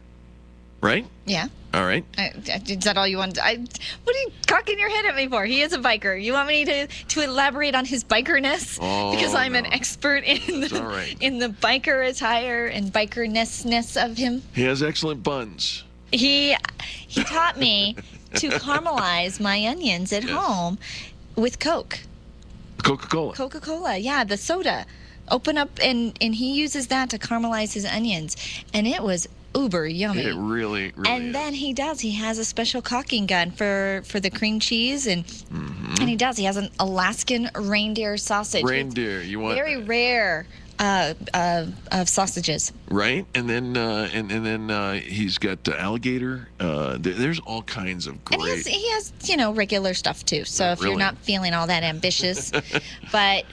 Speaker 3: right?
Speaker 4: Yeah.
Speaker 3: All right.
Speaker 4: Is that all you want? What are you cocking your head at me for? He is a biker. You want me to elaborate on his bikerness?
Speaker 3: Oh,
Speaker 4: because I'm an expert in the biker attire and bikerness of him.
Speaker 3: He has excellent buns.
Speaker 4: He taught me to caramelize my onions at home with Coke.
Speaker 3: Coca-Cola.
Speaker 4: Coca-Cola, yeah, the soda. Open up, and he uses that to caramelize his onions, and it was uber yummy.
Speaker 3: It really
Speaker 4: and then he has a special caulking gun for the cream cheese, and he has an Alaskan reindeer sausage.
Speaker 3: Reindeer, you want
Speaker 4: very rare of sausages.
Speaker 3: Right, and then he's got alligator. There's all kinds of great.
Speaker 4: And he has regular stuff too. So if you're not feeling all that ambitious, but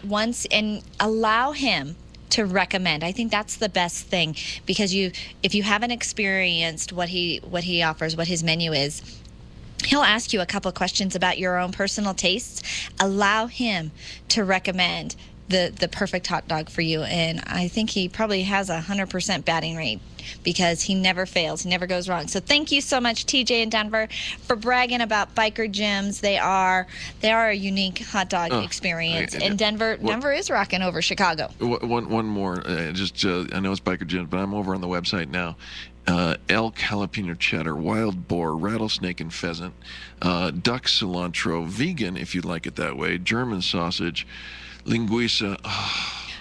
Speaker 4: allow him to recommend. I think that's the best thing, because if you haven't experienced what he offers, what his menu is, he'll ask you a couple questions about your own personal tastes. Allow him to recommend the perfect hot dog for you, and I think he probably has 100% batting rate, because he never fails, he never goes wrong. So thank you so much, TJ in Denver, for bragging about Biker Gyms. They are a unique hot dog experience, and Denver is rocking over Chicago.
Speaker 3: One more, I know it's Biker Gyms, but I'm over on the website now. Elk, jalapeno cheddar, wild boar, rattlesnake and pheasant, duck cilantro, vegan if you'd like it that way, German sausage, linguiça.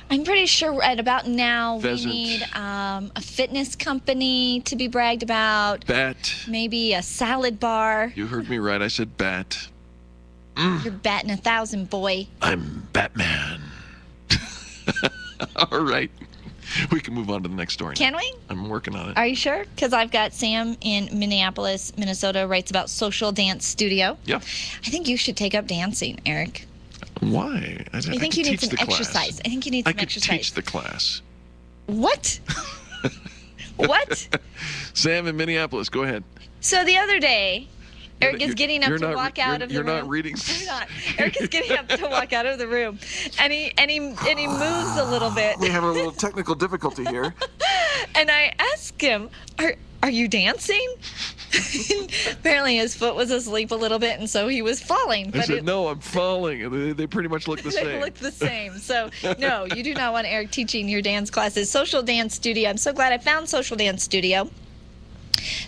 Speaker 4: I'm pretty sure at about now
Speaker 3: Pheasant.
Speaker 4: We need a fitness company to be bragged about.
Speaker 3: Bat.
Speaker 4: Maybe a salad bar.
Speaker 3: You heard me right. I said bat.
Speaker 4: You're batting 1,000, boy.
Speaker 3: I'm Batman. All right. We can move on to the next story.
Speaker 4: Can we?
Speaker 3: I'm working on it.
Speaker 4: Are you sure? Because I've got Sam in Minneapolis, Minnesota, writes about Social Dance Studio.
Speaker 3: Yeah.
Speaker 4: I think you should take up dancing, Eric.
Speaker 3: Why? I
Speaker 4: think you need some exercise. I think you need some exercise.
Speaker 3: I could teach the class.
Speaker 4: What? What?
Speaker 3: Sam in Minneapolis, go ahead.
Speaker 4: So the other day, Eric is getting up to walk out of the room.
Speaker 3: You're not reading.
Speaker 4: I'm not. Eric is getting up to walk out of the room, and he moves a little bit.
Speaker 3: We have a little technical difficulty here.
Speaker 4: And I asked him, "Are you dancing?" Apparently his foot was asleep a little bit, and so he was falling.
Speaker 3: I said, "No, I'm falling." And they pretty much look the same.
Speaker 4: They look the same. So no, you do not want Eric teaching your dance classes. Social Dance Studio. I'm so glad I found Social Dance Studio.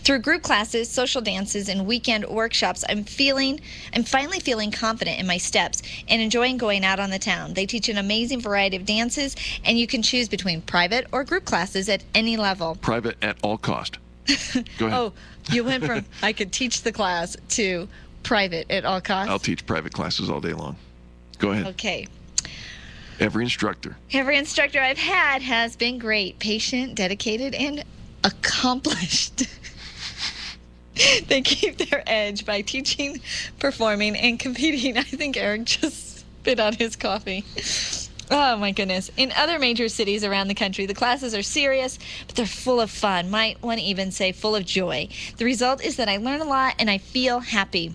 Speaker 4: Through group classes, social dances, and weekend workshops, I'm finally feeling confident in my steps and enjoying going out on the town. They teach an amazing variety of dances, and you can choose between private or group classes at any level.
Speaker 3: Private at all cost. Go ahead.
Speaker 4: Oh, you went from I could teach the class to private at all costs?
Speaker 3: I'll teach private classes all day long. Go ahead.
Speaker 4: Okay.
Speaker 3: Every instructor
Speaker 4: I've had has been great, patient, dedicated, and accomplished. They keep their edge by teaching, performing, and competing. I think Eric just spit on his coffee. Oh, my goodness. In other major cities around the country, the classes are serious, but they're full of fun. Might one even say full of joy. The result is that I learn a lot and I feel happy.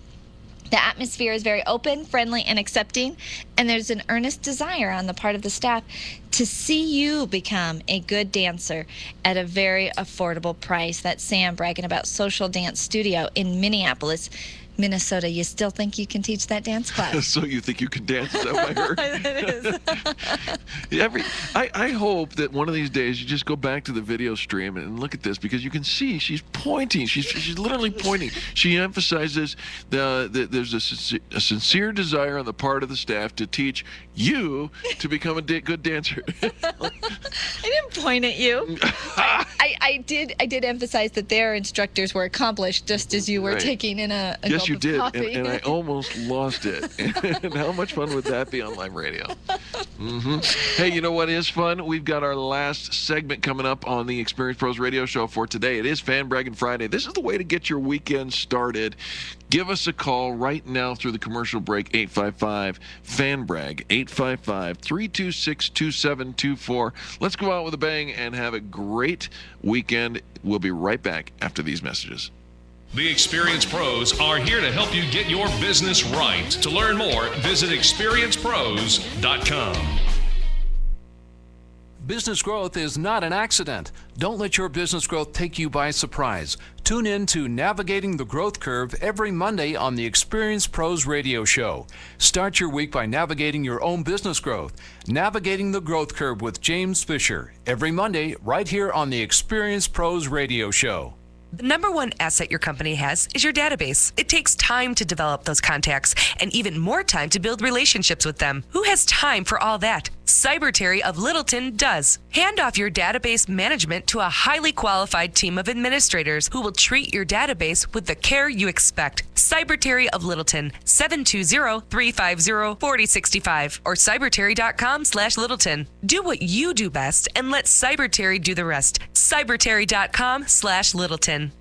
Speaker 4: The atmosphere is very open, friendly, and accepting, and there's an earnest desire on the part of the staff to see you become a good dancer at a very affordable price. That's Sam bragging about Social Dance Studio in Minneapolis, Minnesota. You still think you can teach that dance class?
Speaker 3: So you think you can dance? Is that what I heard?
Speaker 4: It is.
Speaker 3: I hope that one of these days you just go back to the video stream and look at this, because you can see she's pointing. She's literally pointing. She emphasizes there's a sincere desire on the part of the staff to teach you to become a good dancer.
Speaker 4: I didn't point at you. I did emphasize that their instructors were accomplished, just as you were taking in a
Speaker 3: yes, you did,
Speaker 4: coffee.
Speaker 3: and I almost lost it. And how much fun would that be on live radio? Hey, you know what is fun? We've got our last segment coming up on the Experience Pros radio show for today. It is Fan Bragging Friday. This is the way to get your weekend started. Give us a call right now through the commercial break, 855-FAN-BRAG, 855-326-2724. Let's go out with a bang and have a great weekend. We'll be right back after these messages.
Speaker 1: The Experience Pros are here to help you get your business right. To learn more, visit experiencepros.com.
Speaker 2: Business growth is not an accident. Don't let your business growth take you by surprise. Tune in to Navigating the Growth Curve every Monday on the Experienced Pros Radio Show. Start your week by navigating your own business growth. Navigating the Growth Curve with James Fisher every Monday right here on the Experienced Pros Radio Show.
Speaker 5: The number one asset your company has is your database. It takes time to develop those contacts and even more time to build relationships with them. Who has time for all that? Cyberterry of Littleton does. Hand off your database management to a highly qualified team of administrators who will treat your database with the care you expect. Cyberterry of Littleton, 720-350-4065 or cyberterry.com/Littleton. Do what you do best and let Cyberterry do the rest. cyberterry.com/Littleton.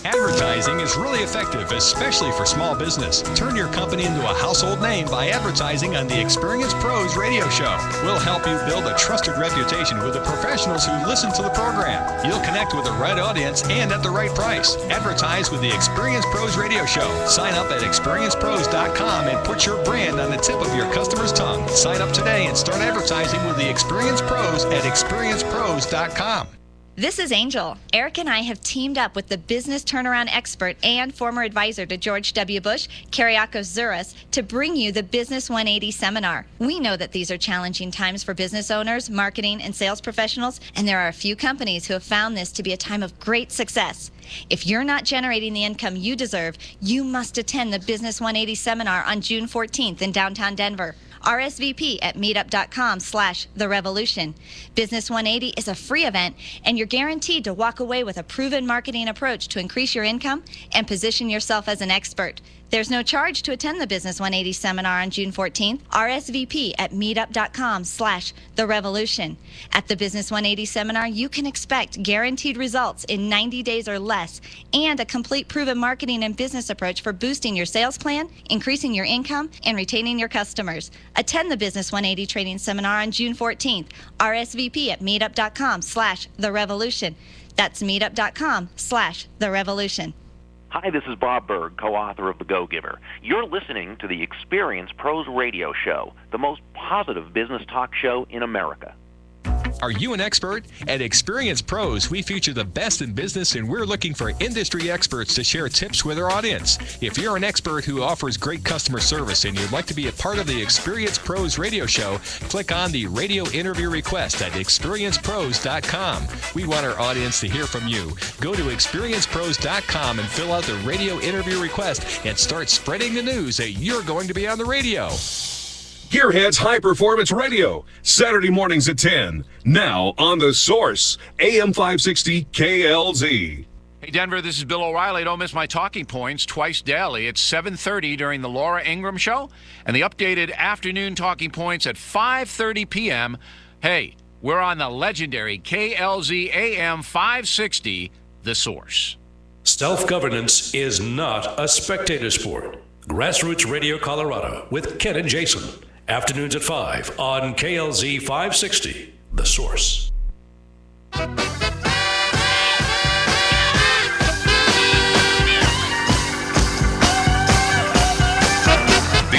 Speaker 7: Advertising is really effective, especially for small business. Turn your company into a household name by advertising on the Experienced Pros Radio Show. We'll help you build a trusted reputation with the professionals who listen to the program. You'll connect with the right audience and at the right price. Advertise with the Experienced Pros Radio Show. Sign up at experiencepros.com and put your brand on the tip of your customer's tongue. Sign up today and start advertising with the Experienced Pros at experiencepros.com.
Speaker 4: This is Angel. Eric and I have teamed up with the business turnaround expert and former advisor to George W. Bush, Kyriakos Zouras, to bring you the Business 180 seminar. We know that these are challenging times for business owners, marketing, and sales professionals, and there are a few companies who have found this to be a time of great success. If you're not generating the income you deserve, you must attend the Business 180 seminar on June 14th in downtown Denver. RSVP at meetup.com/therevolution. Business 180 is a free event, and you're guaranteed to walk away with a proven marketing approach to increase your income and position yourself as an expert. There's no charge to attend the Business 180 seminar on June 14th. RSVP at meetup.com/therevolution. At the Business 180 seminar, you can expect guaranteed results in 90 days or less and a complete proven marketing and business approach for boosting your sales plan, increasing your income, and retaining your customers. Attend the Business 180 training seminar on June 14th. RSVP at meetup.com/therevolution. That's meetup.com/therevolution.
Speaker 23: Hi, this is Bob Berg, co-author of The Go-Giver. You're listening to the Experienced Pros Radio Show, the most positive business talk show in America.
Speaker 7: Are you an expert? At Experienced Pros, we feature the best in business, and we're looking for industry experts to share tips with our audience. If you're an expert who offers great customer service and you'd like to be a part of the Experienced Pros radio show, click on the radio interview request at experiencepros.com. We want our audience to hear from you. Go to experiencepros.com and fill out the radio interview request and start spreading the news that you're going to be on the radio.
Speaker 24: Gearhead's High Performance Radio, Saturday mornings at 10. Now on The Source, AM 560 KLZ.
Speaker 25: Hey, Denver, this is Bill O'Reilly. Don't miss my talking points twice daily. It's 7:30 during the Laura Ingraham Show and the updated afternoon talking points at 5:30 p.m. Hey, we're on the legendary KLZ AM 560, The Source.
Speaker 17: Self-governance is not a spectator sport. Grassroots Radio Colorado with Ken and Jason. Afternoons at 5 on KLZ 560, The Source.
Speaker 1: The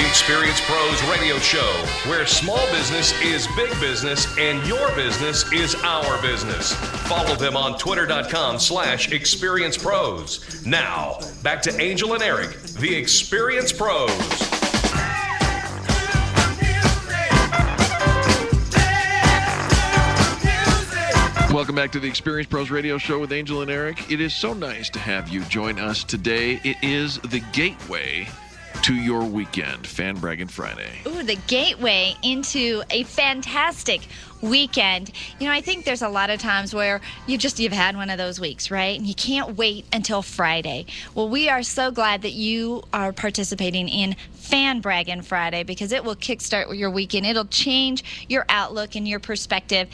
Speaker 1: Experienced Pros Radio Show, where small business is big business and your business is our business. Follow them on twitter.com/experiencepros. Now, back to Angel and Eric, the Experienced Pros.
Speaker 3: Welcome back to the Experienced Pros Radio Show with Angel and Eric. It is so nice to have you join us today. It is the gateway to your weekend, Fan Braggin Friday.
Speaker 4: Ooh, the gateway into a fantastic weekend. You know, I think there's a lot of times where you've had one of those weeks, right? And you can't wait until Friday. Well, we are so glad that you are participating in Fan Braggin Friday because it will kickstart your weekend. It'll change your outlook and your perspective.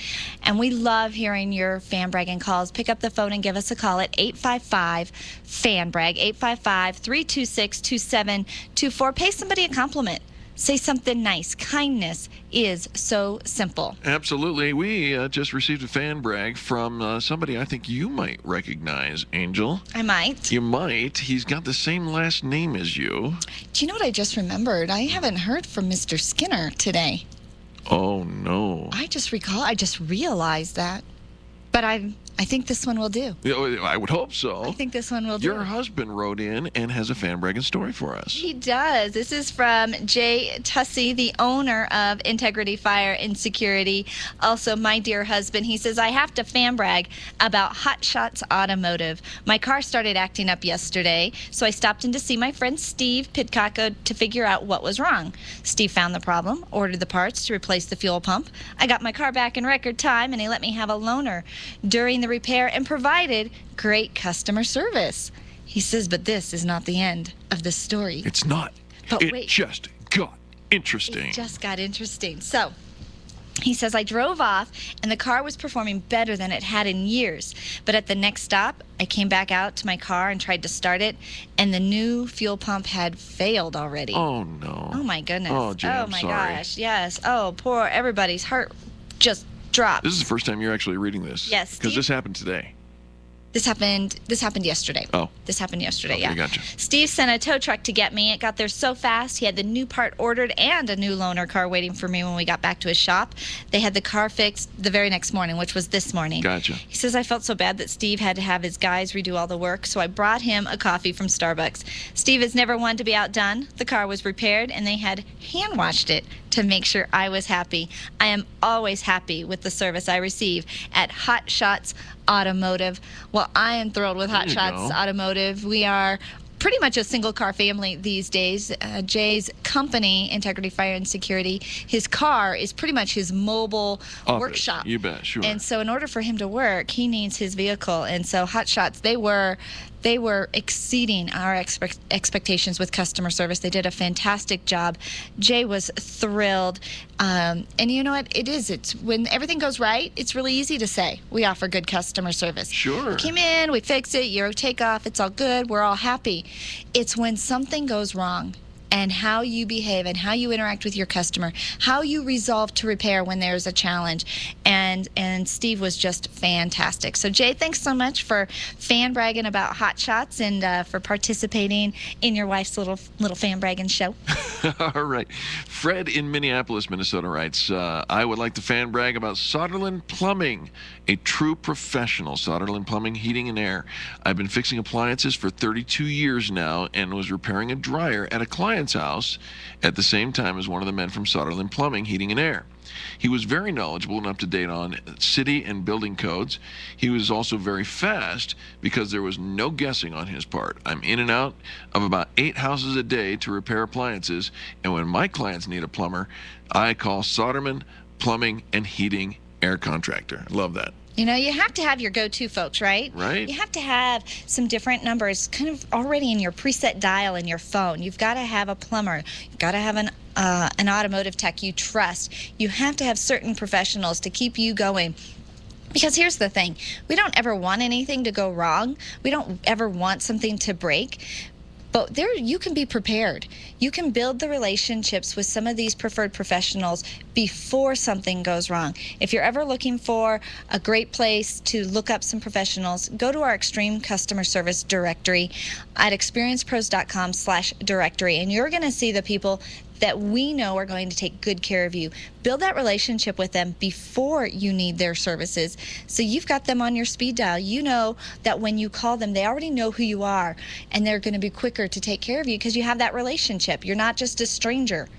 Speaker 4: And we love hearing your Fan Braggin calls. Pick up the phone and give us a call at 855-FAN-BRAG, 855-326-2724. Pay somebody a compliment. Say something nice. Kindness is so simple.
Speaker 3: Absolutely. We just received a fan brag from somebody I think you might recognize, Angel.
Speaker 4: I might.
Speaker 3: You might. He's got the same last name as you.
Speaker 4: Do you know what I just remembered? I haven't heard from Mr. Skinner today.
Speaker 3: Oh, no.
Speaker 4: I just realized that. But I think this one will do.
Speaker 3: I would hope so.
Speaker 4: I think this one will do.
Speaker 3: Your husband wrote in and has a fan bragging story for us.
Speaker 4: He does. This is from Jay Tussey, the owner of Integrity Fire and Security. Also, my dear husband. He says, I have to fan brag about Hot Shots Automotive. My car started acting up yesterday, so I stopped in to see my friend Steve Pidcock to figure out what was wrong. Steve found the problem, ordered the parts to replace the fuel pump. I got my car back in record time, and he let me have a loaner during the repair and provided great customer service. He says, but this is not the end of the story.
Speaker 3: It's not.
Speaker 4: But
Speaker 3: it
Speaker 4: wait.
Speaker 3: just got interesting.
Speaker 4: It just got interesting. So, he says, I drove off, and the car was performing better than it had in years. But at the next stop, I came back out to my car and tried to start it, and the new fuel pump had failed already.
Speaker 3: Oh, no.
Speaker 4: Oh, my goodness.
Speaker 3: Oh, Jay, I'm
Speaker 4: my
Speaker 3: sorry.
Speaker 4: gosh. Yes. Oh, poor everybody's heart just dropped.
Speaker 3: This is the first time you're actually reading this.
Speaker 4: Yes,
Speaker 3: Because
Speaker 4: Steve?
Speaker 3: this happened today.
Speaker 4: This happened yesterday.
Speaker 3: Oh.
Speaker 4: This happened yesterday,
Speaker 3: Okay,
Speaker 4: yeah.
Speaker 3: gotcha.
Speaker 4: Steve sent a tow truck to get me. It got there so fast. He had the new part ordered and a new loaner car waiting for me when we got back to his shop. They had the car fixed the very next morning, which was this morning.
Speaker 3: Gotcha.
Speaker 4: He says, I felt so bad that Steve had to have his guys redo all the work, so I brought him a coffee from Starbucks. Steve is never one to be outdone. The car was repaired, and they had hand-washed it to make sure I was happy. I am always happy with the service I receive at Hot Shots Automotive. Well, I am thrilled with Hot Shots Automotive. We are pretty much a single car family these days. Jay's company, Integrity Fire and Security, his car is pretty much his mobile
Speaker 3: Office.
Speaker 4: workshop.
Speaker 3: You bet, sure.
Speaker 4: And so in order for him to work, he needs his vehicle. And so Hot Shots, they were exceeding our expectations with customer service. They did a fantastic job. Jay was thrilled. And you know what? It's when everything goes right, it's really easy to say we offer good customer service.
Speaker 3: Sure.
Speaker 4: We came in, we fixed it, your takeoff, it's all good, we're all happy. It's when something goes wrong and how you behave and how you interact with your customer, how you resolve to repair when there's a challenge. And Steve was just fantastic. So, Jay, thanks so much for fan bragging about Hot Shots and for participating in your wife's little fan bragging show.
Speaker 3: All right. Fred in Minneapolis, Minnesota writes, I would like to fan brag about Soderlin Plumbing, a true professional. Soderlin Plumbing, Heating and Air. I've been fixing appliances for 32 years now and was repairing a dryer at a client's house at the same time as one of the men from Soderlin Plumbing, Heating and Air. He was very knowledgeable and up to date on city and building codes. He was also very fast because there was no guessing on his part. I'm in and out of about 8 houses a day to repair appliances, and when my clients need a plumber, I call Soderman Plumbing and Heating Air Contractor. I love that.
Speaker 4: You know, you have to have your go-to folks, right?
Speaker 3: Right.
Speaker 4: You have to have some different numbers kind of already in your preset dial in your phone. You've got to have a plumber. You've got to have an automotive tech you trust. You have to have certain professionals to keep you going. Because here's the thing. We don't ever want anything to go wrong. We don't ever want something to break. But there, you can be prepared. You can build the relationships with some of these preferred professionals before something goes wrong. If you're ever looking for a great place to look up some professionals, go to our Extreme Customer Service directory at experiencepros.com/directory, and you're going to see the people that we know are going to take good care of you. Build that relationship with them before you need their services. So you've got them on your speed dial. You know that when you call them, they already know who you are, and they're going to be quicker to take care of you because you have that relationship. You're not just a stranger.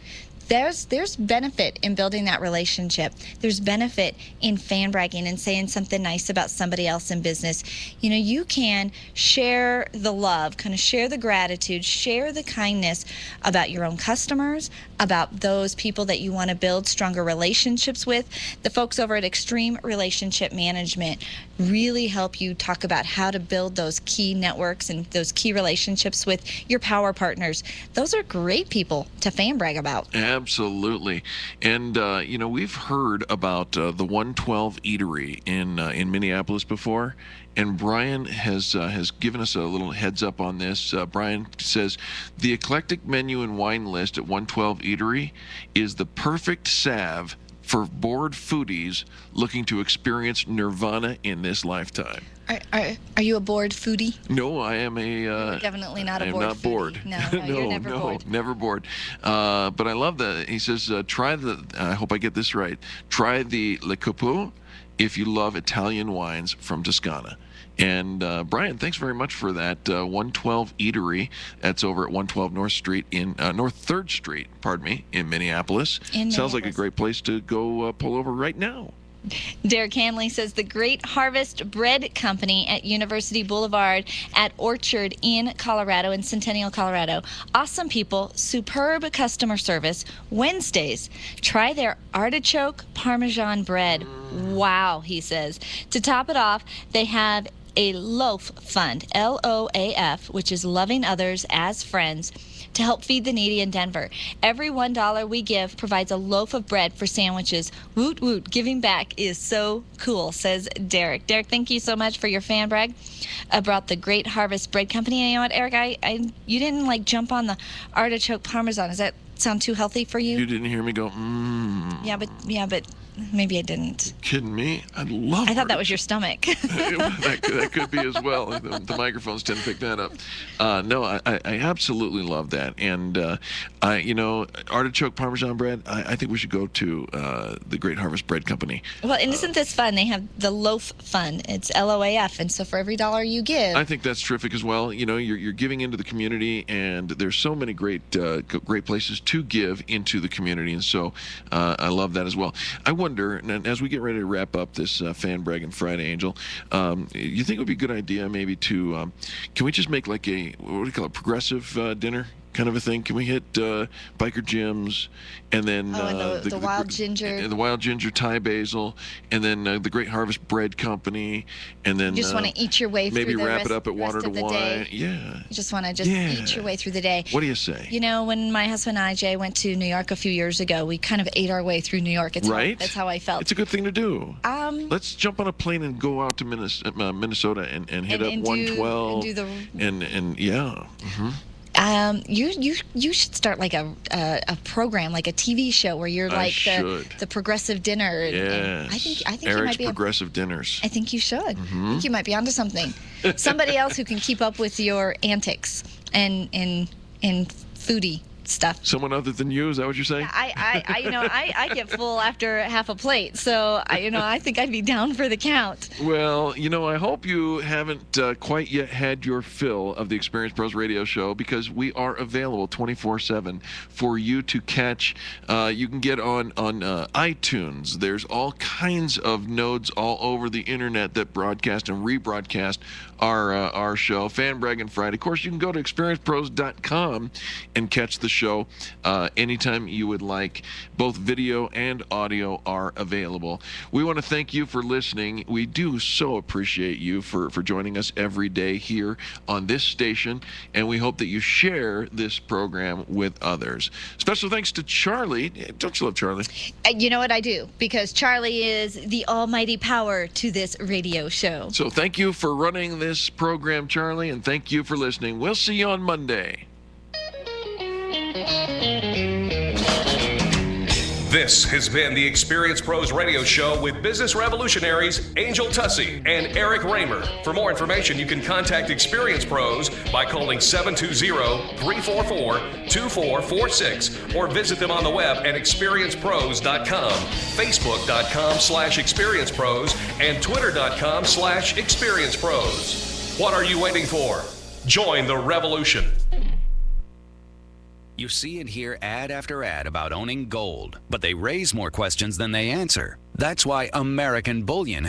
Speaker 4: There's benefit in building that relationship. There's benefit in fan bragging and saying something nice about somebody else in business. You know, you can share the love, kind of share the gratitude, share the kindness about your own customers, about those people that you want to build stronger relationships with. The folks over at Extreme Relationship Management really help you talk about how to build those key networks and those key relationships with your power partners. Those are great people to fan brag about.
Speaker 3: Absolutely. And, you know, we've heard about the 112 Eatery in Minneapolis before, and Brian has given us a little heads up on this. Brian says, the eclectic menu and wine list at 112 Eatery is the perfect salve for bored foodies looking to experience nirvana in this lifetime.
Speaker 4: Are you a bored foodie?
Speaker 3: No, I am
Speaker 4: You're definitely not a
Speaker 3: I am
Speaker 4: bored
Speaker 3: not
Speaker 4: foodie.
Speaker 3: bored.
Speaker 4: No, you're never bored.
Speaker 3: Never bored. But I love that. He says, try the, I hope I get this right, try the Le Coupot if you love Italian wines from Toscana. And Brian, thanks very much for that. 112 Eatery. That's over at 112 North Street North 3rd Street, in Minneapolis. Sounds like a great place to go pull over right now.
Speaker 4: Derek Hanley says the Great Harvest Bread Company at University Boulevard at Orchard in Colorado, in Centennial, Colorado. Awesome people, superb customer service. Wednesdays, try their artichoke Parmesan bread. Wow, he says. To top it off, they have a loaf fund, LOAF, which is loving others as friends, to help feed the needy in Denver. Every $1 we give provides a loaf of bread for sandwiches. Woot woot, giving back is so cool, says Derek. Derek, thank you so much for your fan brag about the Great Harvest Bread Company. And you know what, Eric, you didn't jump on the artichoke Parmesan. Does that sound too healthy for you?
Speaker 3: You didn't hear me go,
Speaker 4: Yeah, but maybe I didn't.
Speaker 3: Kidding me? I love
Speaker 4: I thought that was your stomach.
Speaker 3: that could be as well. The microphones tend to pick that up. No, I absolutely love that. And, artichoke Parmesan bread, I think we should go to the Great Harvest Bread Company.
Speaker 4: Well, and isn't this fun? They have the loaf fund. It's LOAF. And so for every $1 you give.
Speaker 3: I think that's terrific as well. You know, you're giving into the community, and there's so many great places to give into the community. And so I love that as well. I wonder, and as we get ready to wrap up this Fan Braggin' Friday, Angel, you think it would be a good idea maybe to, can we just make like a, what do you call it, progressive dinner kind of a thing? Can we hit biker gyms, and then
Speaker 4: the wild ginger,
Speaker 3: the wild ginger Thai basil, and then the Great Harvest Bread Company, and then
Speaker 4: you just want to eat your way through
Speaker 3: maybe
Speaker 4: the
Speaker 3: wrap
Speaker 4: rest,
Speaker 3: it up at Water to Wine.
Speaker 4: Day.
Speaker 3: Yeah.
Speaker 4: You just want to eat your way through the day.
Speaker 3: What do you say?
Speaker 4: You know, when my husband and I, Jay, went to New York a few years ago, we kind of ate our way through New York. That's how I felt.
Speaker 3: It's a good thing to do. Let's jump on a plane and go out to Minnesota and hit up 112 and yeah. Mm-hmm.
Speaker 4: You should start like a program, like a TV show where you're like the progressive dinner.
Speaker 3: Yes.
Speaker 4: I think
Speaker 3: Eric's
Speaker 4: you might be
Speaker 3: progressive dinners.
Speaker 4: I think you should.
Speaker 3: Mm-hmm.
Speaker 4: I think you might be onto something. Somebody else who can keep up with your antics and foodie stuff.
Speaker 3: Someone other than you? Is that what you're saying?
Speaker 4: I get full after half a plate, so I think I'd be down for the count.
Speaker 3: Well, I hope you haven't quite yet had your fill of the Experience Pros Radio Show, because we are available 24/7 for you to catch. You can get on iTunes. There's all kinds of nodes all over the internet that broadcast and rebroadcast our show, Fan Braggin' Friday. Of course, you can go to experiencepros.com and catch the show anytime you would like. Both video and audio are available. We want to thank you for listening. We do so appreciate you for joining us every day here on this station, and we hope that you share this program with others. Special thanks to Charlie. Don't you love Charlie?
Speaker 4: You know what, I do, because Charlie is the almighty power to this radio show.
Speaker 3: So thank you for running this program, Charlie, and thank you for listening. We'll see you on Monday.
Speaker 1: This has been the Experience Pros Radio Show with business revolutionaries Angel Tussey and Eric Raymer. For more information, you can contact Experience Pros by calling 720-344-2446 or visit them on the web at experiencepros.com, facebook.com/experiencepros, and twitter.com/experiencepros. What are you waiting for? Join the revolution.
Speaker 8: You see and hear ad after ad about owning gold, but they raise more questions than they answer. That's why American Bullion